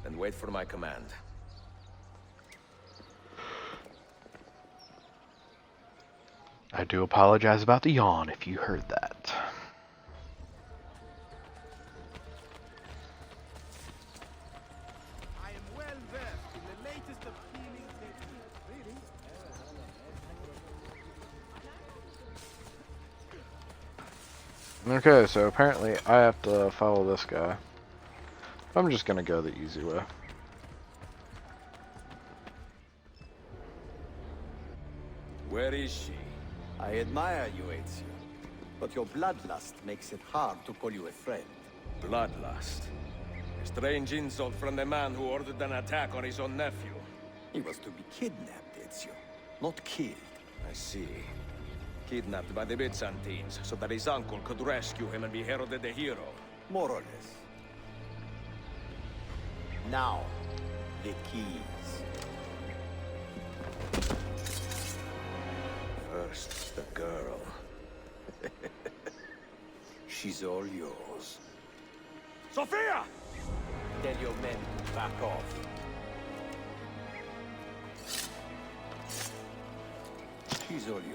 and wait for my command. I do apologize about the yawn if you heard that. I am well versed in the latest appealing techniques. Really? Okay, so apparently I have to follow this guy. I'm just gonna go the easy way. Where is she? I admire you, Ezio. But your bloodlust makes it hard to call you a friend. Bloodlust. A strange insult from the man who ordered an attack on his own nephew. He was to be kidnapped, Ezio, not killed. I see. Kidnapped by the Byzantines, so that his uncle could rescue him and be heralded a hero. More or less. Now, the keys. First, the girl. She's all yours. Sophia! Tell your men to back off. She's all yours.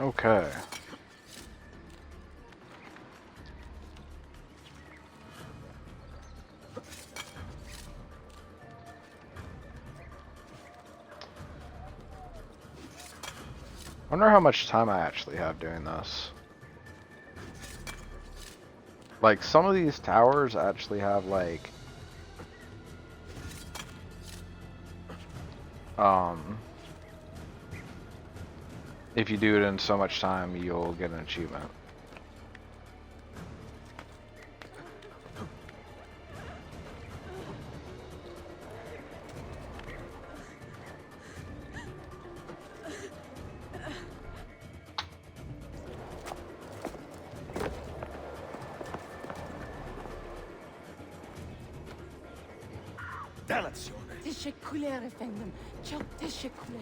Okay. I wonder how much time I actually have doing this. Like, some of these towers actually have, like, if you do it in so much time, you'll get an achievement. Dannazione! teşekkürler efendim. Çok teşekkürler.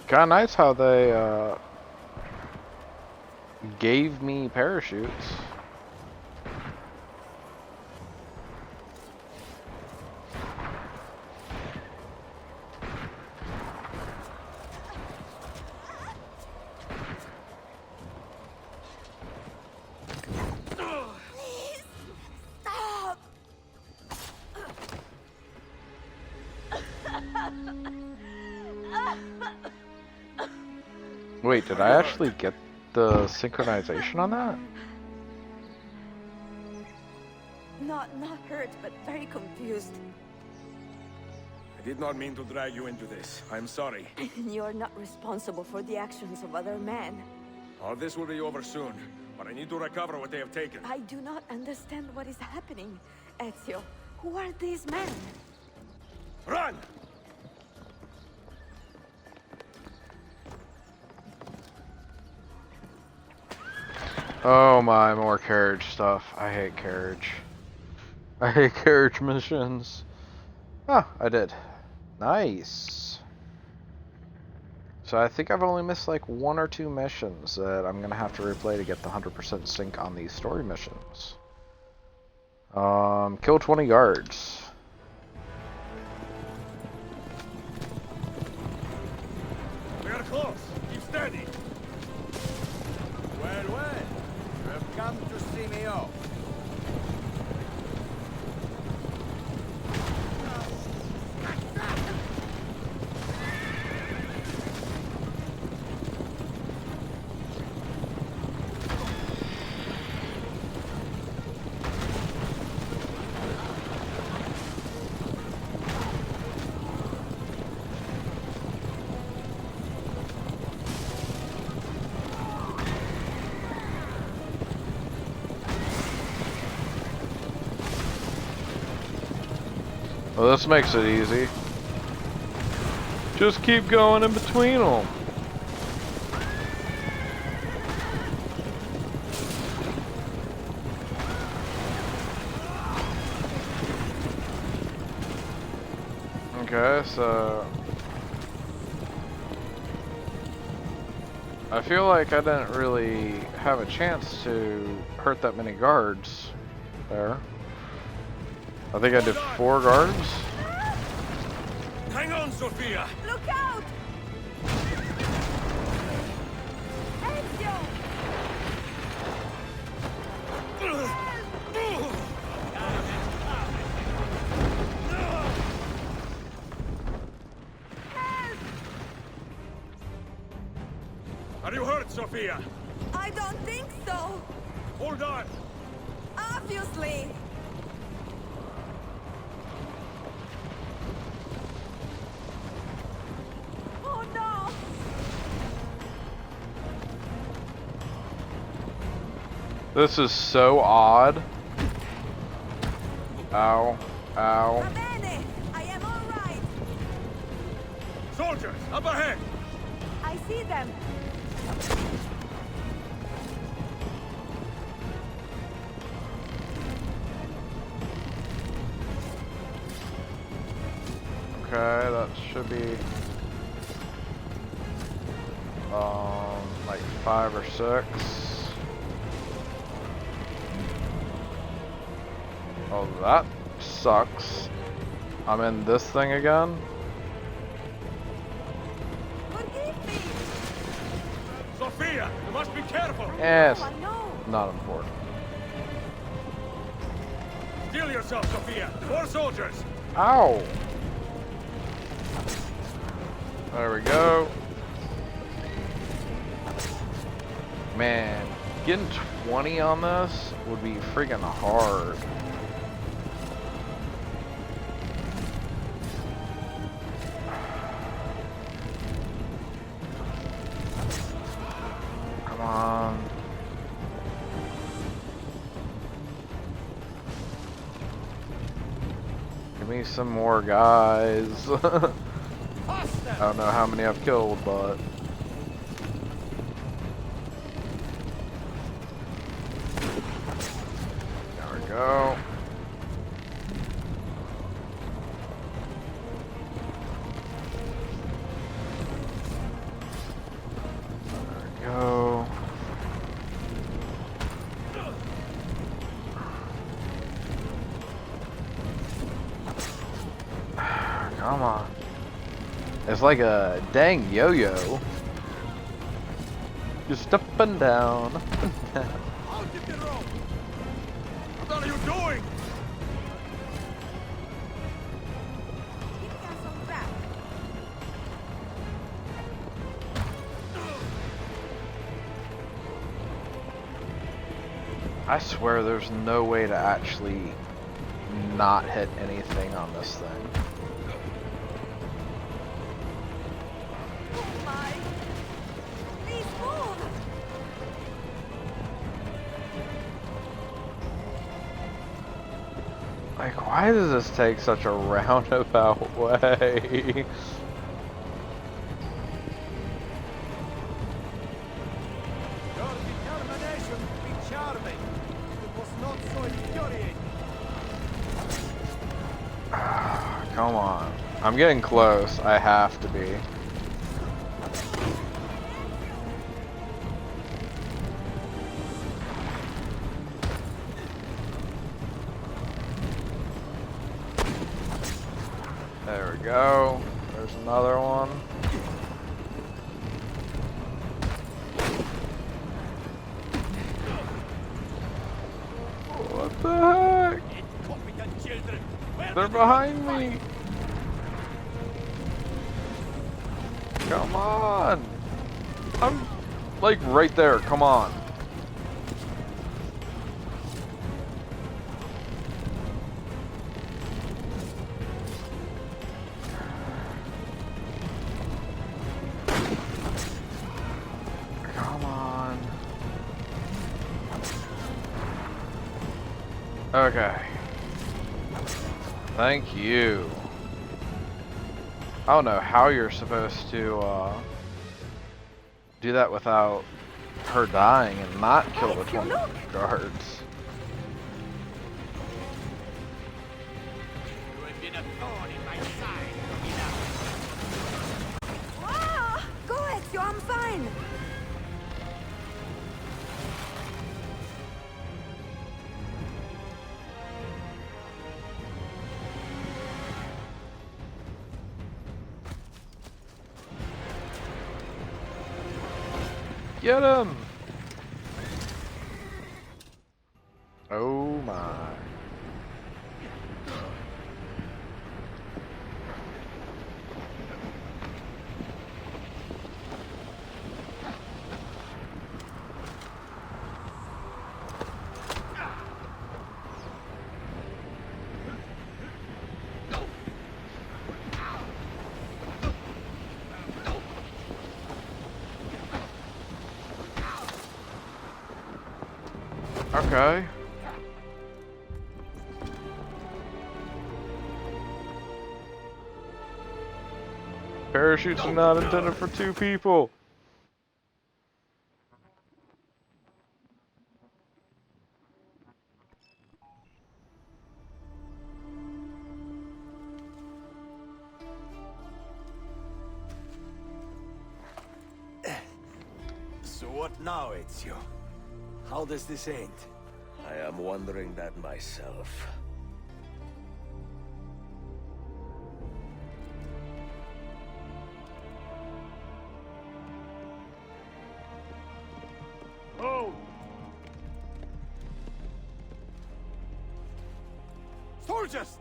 Kinda nice how they gave me parachutes. Stop! Wait, did I actually get the synchronization on that? Not hurt, but very confused. I did not mean to drag you into this. I'm sorry. You're not responsible for the actions of other men. All this will be over soon, but I need to recover what they have taken. I do not understand what is happening. Ezio, who are these men? Run! Oh my, more carriage stuff. I hate carriage. I hate carriage missions. Ah, I did. Nice. So I think I've only missed like 1 or 2 missions that I'm gonna have to replay to get the 100% sync on these story missions. Kill 20 guards. We are close. Keep steady. Well, well. You have come to see me off. Well, this makes it easy. Just keep going in between them. Okay, so I feel like I didn't really have a chance to hurt that many guards there. I think I did 4 guards. Hang on, Sophia! Look out! Ezio! Are you hurt, Sophia? I don't think so. Hold on! Obviously. Oh no! This is so odd. Ow. Ow. Va bene. I am all right. Soldiers, up ahead! I see them. Okay, that should be like 5 or 6. Oh, that sucks. I'm in this thing again. Forgive me. Sophia, you must be careful! Yes. Oh, no. Not important. Steel yourself, Sophia! 4 soldiers! Ow! There we go. Man, getting 20 on this would be freaking hard. Come on. Give me some more guys. I don't know how many I've killed, but there we go. There we go. Come on. It's like a dang yo-yo. Just up and down, up and down. I'll get the rope. What are you doing? Keep us on track. I swear there's no way to actually not hit anything on this thing. Oh my! Please move! Like, why does this take such a roundabout way? Your determination to be charming. It was not so infuriating. Come on. I'm getting close. I have to be. There we go. There's another one. What the heck? Incompetent children. Where They're did you behind find- me. Come on. I'm like right there. Come on. Come on. Okay. Thank you. I don't know how you're supposed to do that without her dying and not kill the 20 guards. You have been a thorn in my side, Romina. Ah! Go, Ezio, I'm fine! Get him! Oh my. Okay. Parachutes are not intended for two people. So what now, Ezio? How does this end? I am wondering that myself. Oh! Soldiers!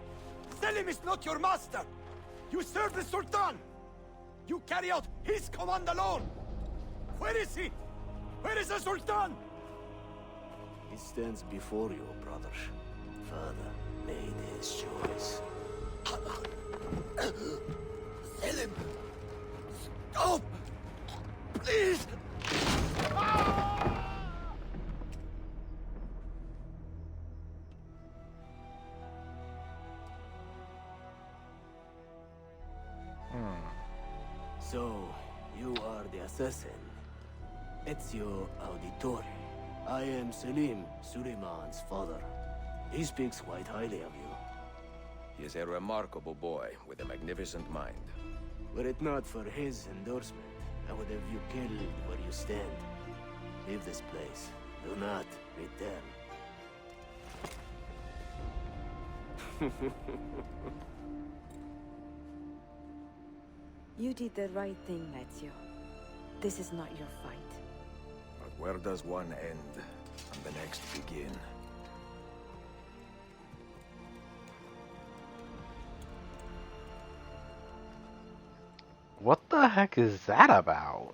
Selim is not your master! You serve the Sultan! You carry out his command alone! Where is he? Where is the Sultan? He stands before you, brother. Father made his choice. Selim! Stop! Please! So, you are the assassin. Ezio Auditore. I am Selim, Suleiman's father. He speaks quite highly of you. He is a remarkable boy with a magnificent mind. Were it not for his endorsement, I would have you killed where you stand. Leave this place. Do not return. You did the right thing, Ezio. This is not your fight. But where does one end and the next begin? What the heck is that about?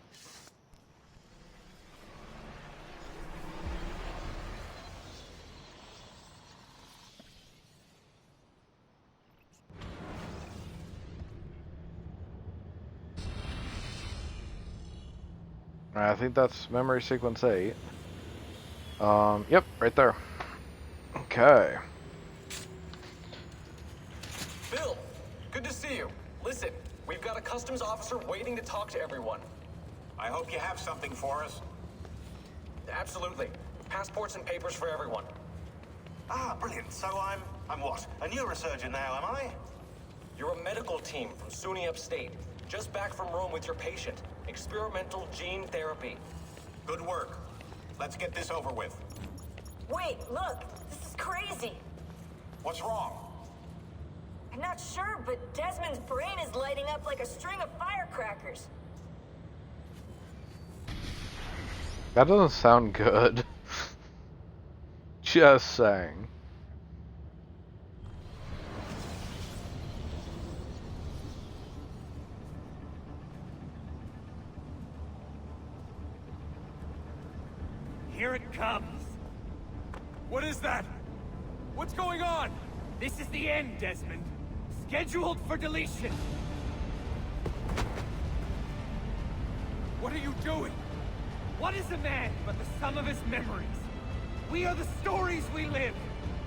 I think that's memory sequence 8. Yep, right there. Okay. Bill, good to see you. Listen, we've got a customs officer waiting to talk to everyone. I hope you have something for us. Absolutely. Passports and papers for everyone. Ah, brilliant. So I'm what? A neurosurgeon now, am I? You're a medical team from SUNY Upstate. Just back from Rome with your patient. Experimental gene therapy. Good work. Let's get this over with. Wait, look! This is crazy! What's wrong? I'm not sure, but Desmond's brain is lighting up like a string of firecrackers. That doesn't sound good. Just saying. Here it comes. What is that? What's going on? This is the end, Desmond. Scheduled for deletion. What are you doing? What is a man but the sum of his memories? We are the stories we live,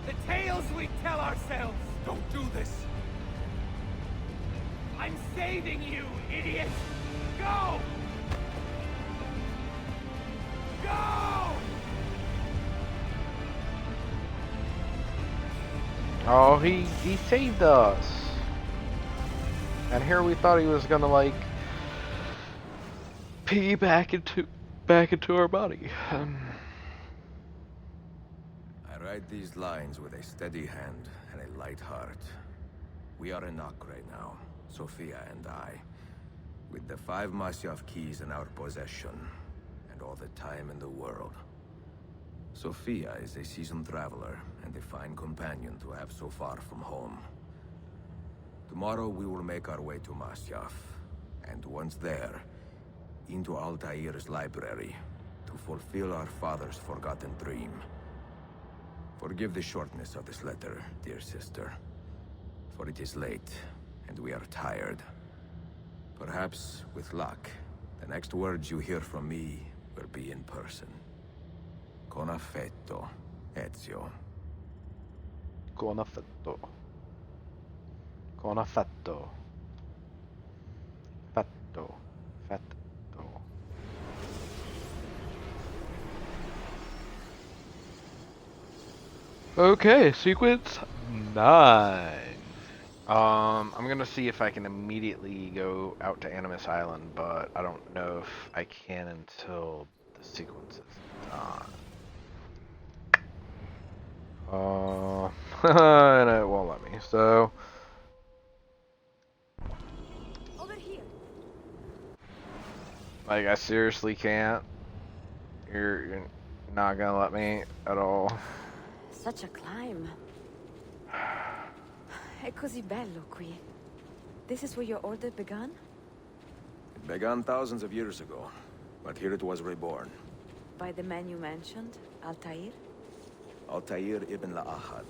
the tales we tell ourselves. Don't do this. I'm saving you, idiot! Go! Go! Oh, he saved us. And here we thought he was gonna like pee back into our body. I write these lines with a steady hand and a light heart. We are in Nock right now, Sophia and I, with the 5 Masyav keys in our possession, and all the time in the world. Sophia is a seasoned traveler and a fine companion to have so far from home. Tomorrow we will make our way to Masyav, and once there, into Altair's library, to fulfill our father's forgotten dream. Forgive the shortness of this letter, dear sister, for it is late, and we are tired. Perhaps, with luck, the next words you hear from me will be in person. Con affetto, Ezio. Con affetto. Con affetto. Fetto. Fetto. Okay, sequence 9. I'm gonna see if I can immediately go out to Animus Island, but I don't know if I can until the sequence is done. And it won't let me, so... Over here. Like, I seriously can't. You're not gonna let me at all. Such a climb. È così bello qui. This is where your order began? It began thousands of years ago, but here it was reborn. By the man you mentioned, Altair? Altair ibn La'ahad.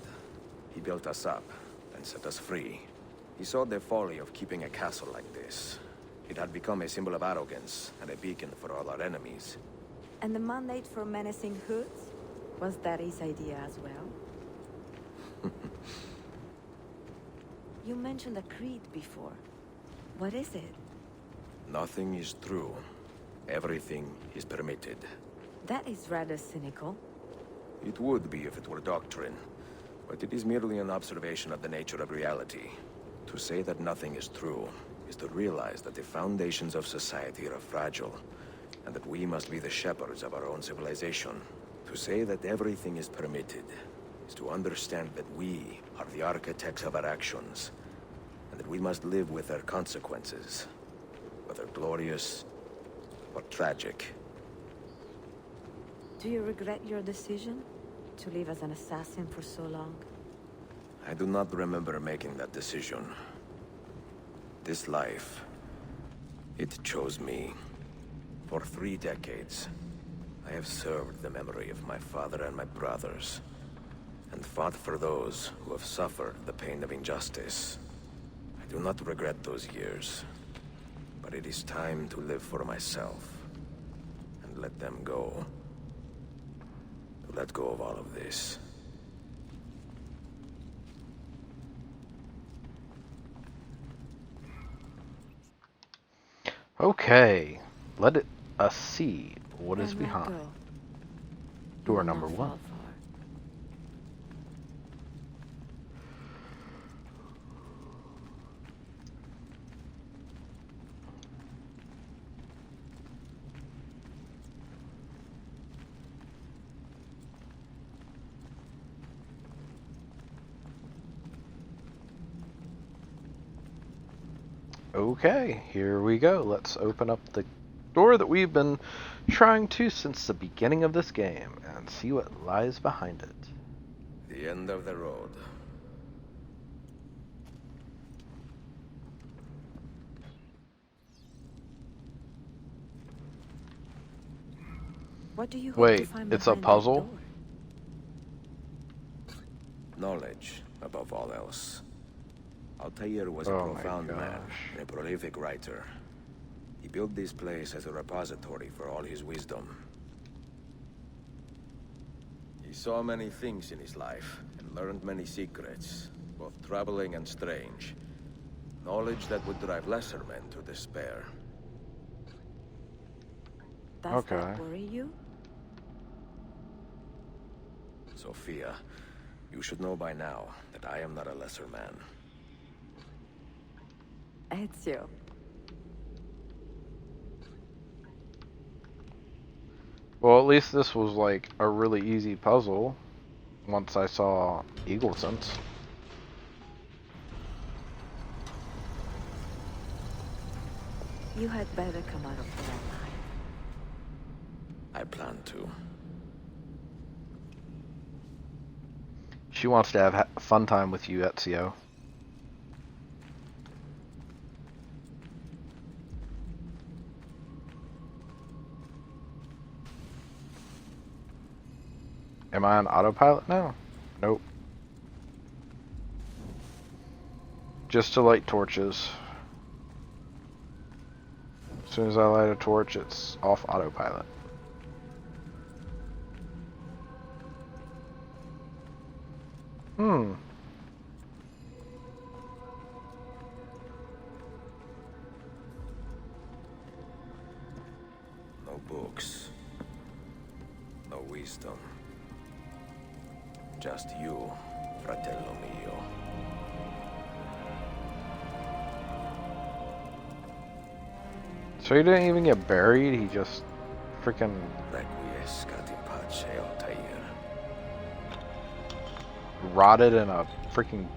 He built us up and set us free. He saw the folly of keeping a castle like this. It had become a symbol of arrogance and a beacon for all our enemies. And the mandate for menacing hoods? Was that his idea as well? You mentioned a creed before. What is it? Nothing is true. Everything is permitted. That is rather cynical. It would be if it were doctrine, but it is merely an observation of the nature of reality. To say that nothing is true is to realize that the foundations of society are fragile, and that we must be the shepherds of our own civilization. To say that everything is permitted is to understand that we are the architects of our actions, and that we must live with their consequences, whether glorious or tragic. Do you regret your decision to live as an assassin for so long? I do not remember making that decision. This life, it chose me. For 3 decades, I have served the memory of my father and my brothers, and fought for those who have suffered the pain of injustice. I do not regret those years, but it is time to live for myself, and let them go. To let go of all of this. Okay, let us see what is behind. Door number 1. Okay, here we go. Let's open up the door that we've been trying to since the beginning of this game and see what lies behind it. The end of the road. What do you hope Wait, to find it's a behind that puzzle? door? Knowledge, above all else. Altair was a Oh my profound man, gosh. and a prolific writer. He built this place as a repository for all his wisdom. He saw many things in his life, and learned many secrets, both troubling and strange. Knowledge that would drive lesser men to despair. Does that worry you? Sophia, you should know by now that I am not a lesser man. Ezio. Well, at least this was like a really easy puzzle once I saw Eagleton's. You had better come out of there alive. I plan to. She wants to have a fun time with you, Ezio. Am I on autopilot now? Nope. Just to light torches. As soon as I light a torch, it's off autopilot. Hmm. No books. No wisdom. Just you, fratello mio. So he didn't even get buried, he just freaking... Requiescat in pace, Altair. rotted in a freaking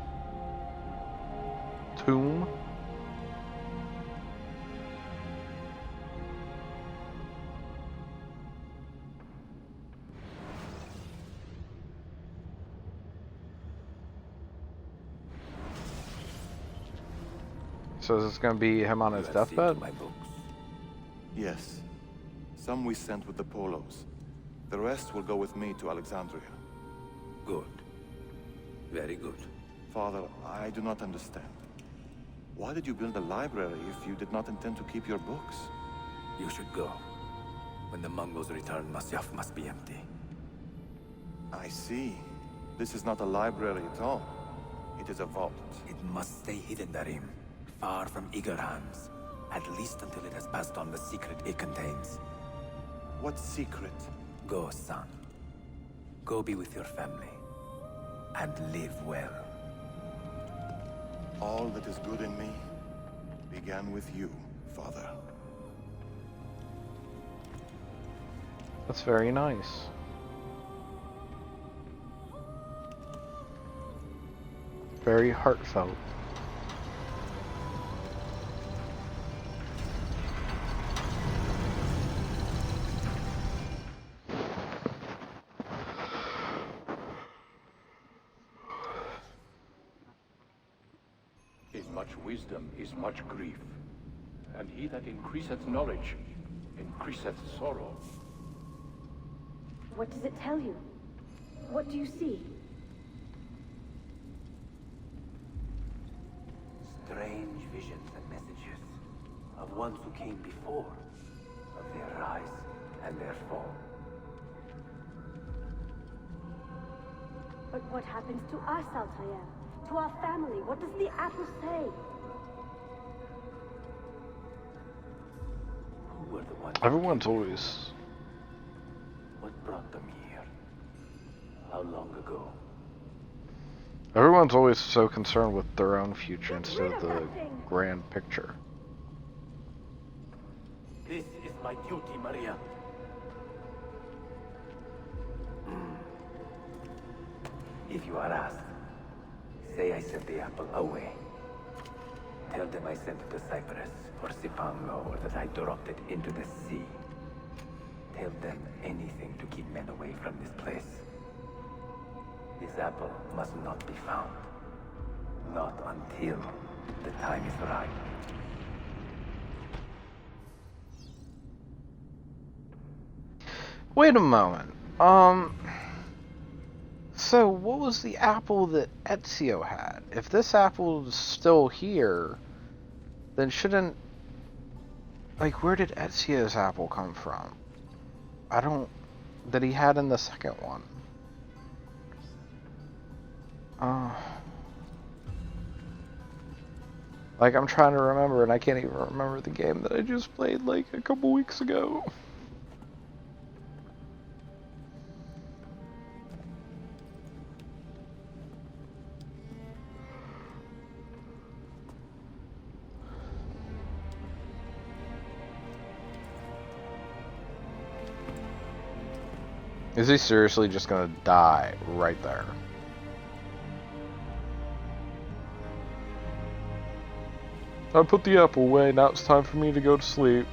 tomb. So is this going to be him on his deathbed? My books. Yes. Some we sent with the Polos. The rest will go with me to Alexandria. Good. Very good. Father, I do not understand. Why did you build a library if you did not intend to keep your books? You should go. When the Mongols return, Masyaf must be empty. I see. This is not a library at all. It is a vault. It must stay hidden, Darim. Far from eager hands. At least until it has passed on the secret it contains. What secret? Go, son. Go be with your family. And live well. All that is good in me began with you, Father. That's very nice. Very heartfelt. Is much wisdom is much grief, and he that increaseth knowledge increaseth sorrow. What does it tell you? What do you see? Strange visions and messages of ones who came before, of their rise and their fall. But what happens to us, Altair? To our family? What does the apple say? Who were the ones? Everyone's always... What brought them here? How long ago? Everyone's always so concerned with their own future instead of the grand picture. This is my duty, Maria. If you are asked, say I sent the apple away. Tell them I sent it to Cyprus or Cipango, or that I dropped it into the sea. Tell them anything to keep men away from this place. This apple must not be found. Not until the time is right. Wait a moment. So what was the apple that Ezio had? If this apple is still here, then shouldn't... Like, where did Ezio's apple come from? I don't... That he had in the second one. Like, I'm trying to remember, and I can't even remember the game that I just played, like, a couple weeks ago. Is he seriously just gonna die right there? I put the apple away, now it's time for me to go to sleep.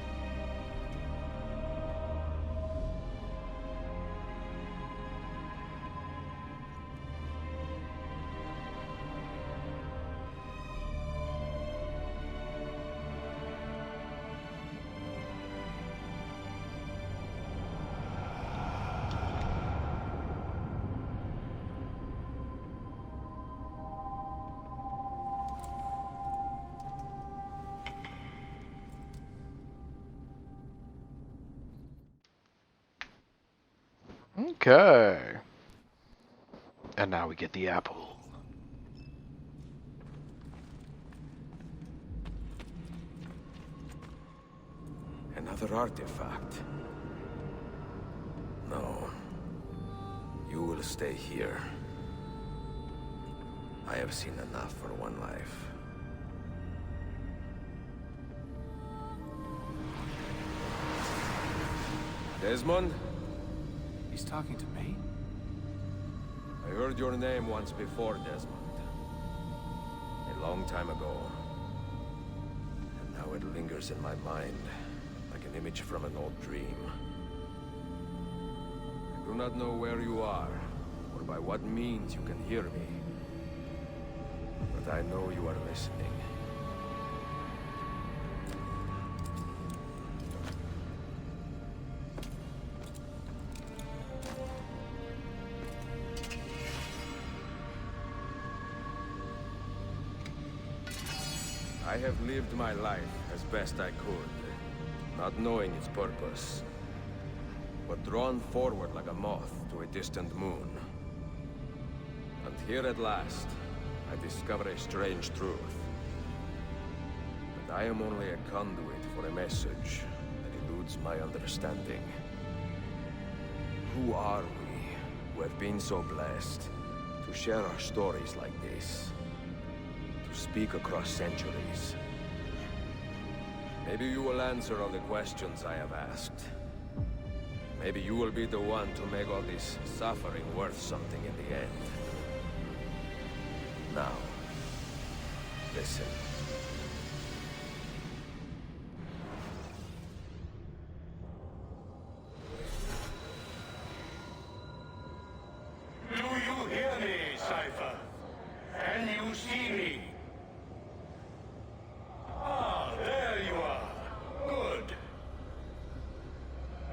Okay. And now we get the apple. Another artifact. No. You will stay here. I have seen enough for one life. Desmond? He's talking to me? I heard your name once before, Desmond. A long time ago. And now it lingers in my mind, like an image from an old dream. I do not know where you are, or by what means you can hear me. But I know you are listening. I have lived my life as best I could, not knowing its purpose, but drawn forward like a moth to a distant moon. And here at last, I discover a strange truth. I am only a conduit for a message that eludes my understanding. Who are we, who have been so blessed to share our stories like this? To speak across centuries? Maybe you will answer all the questions I have asked. Maybe you will be the one to make all this suffering worth something in the end. Now, listen. Do you hear me, Cypher? Can you see me? Ah, there you are. Good.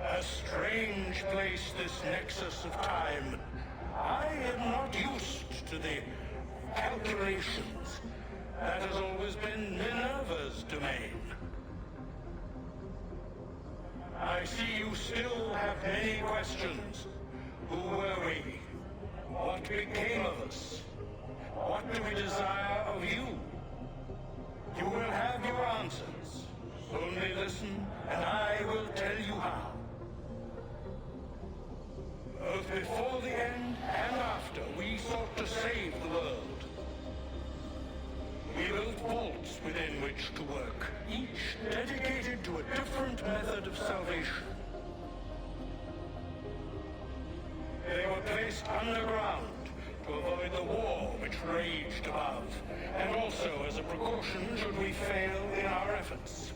A strange place, this nexus of time. I am not used to the calculations. That has always been Minerva's domain. I see you still have many questions. Who were we? What became of us? What do we desire of you? You will have your answers. Only listen, and I will tell you how. Both before the end and after, we sought to save the world. We built vaults within which to work, each dedicated to a different method of salvation. They were placed underground to avoid the war which raged above, and also as a precaution should we fail in our efforts.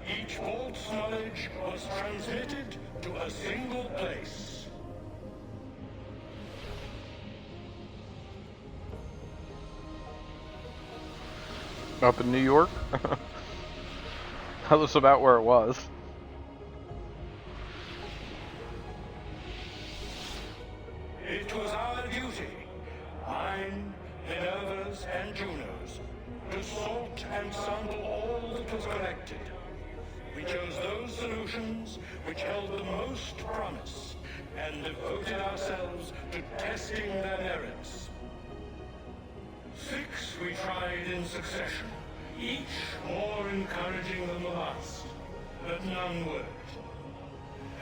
Each vault's knowledge was transmitted to a single place. Up in New York? That was about where it was. It was our duty, mine, Minerva's, and Juno's, to sort and sample all that was collected. We chose those solutions which held the most promise, and devoted ourselves to testing their merits. 6 we tried in succession, each more encouraging than the last, but none worked.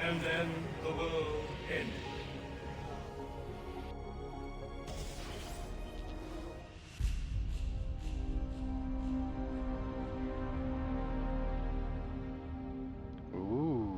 And then the world ended. Ooh.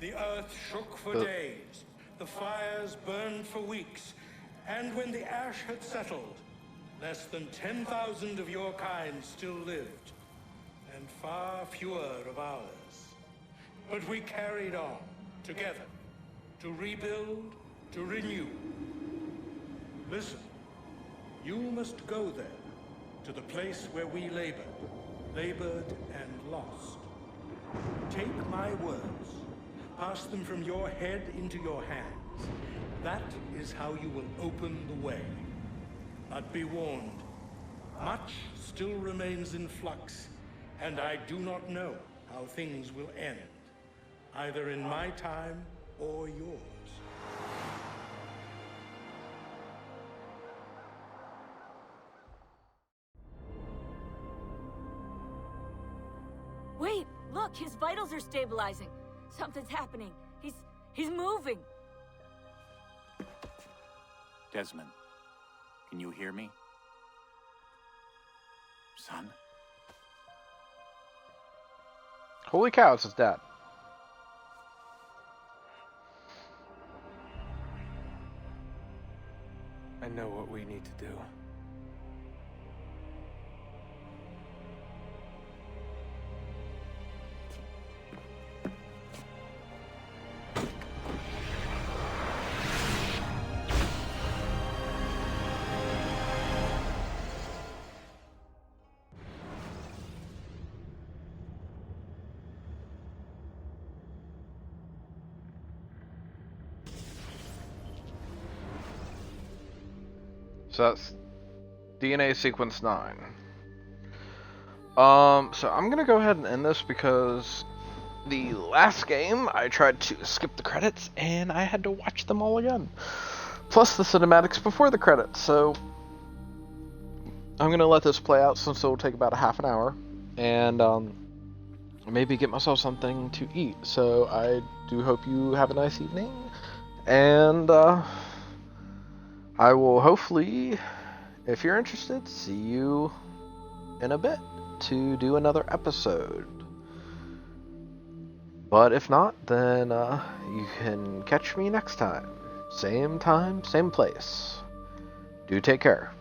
The earth shook for days, the fires burned for weeks, and when the ash had settled, less than 10,000 of your kind still lived, and far fewer of ours. But we carried on, together, to rebuild, to renew. Listen, you must go there, to the place where we labored and lost. Take my words, pass them from your head into your hands. That is how you will open the way. But be warned, much still remains in flux, and I do not know how things will end, either in my time or yours. Wait, look, his vitals are stabilizing. Something's happening. He's moving. Desmond, can you hear me? Son? Holy cow, it's his dad. I know what we need to do. So that's DNA sequence 9. So I'm gonna go ahead and end this because the last game I tried to skip the credits and I had to watch them all again. Plus the cinematics before the credits, so I'm gonna let this play out since it'll take about a half an hour and maybe get myself something to eat. So I do hope you have a nice evening, and I will hopefully, if you're interested, see you in a bit to do another episode. But if not, then you can catch me next time. Same time, same place. Do take care.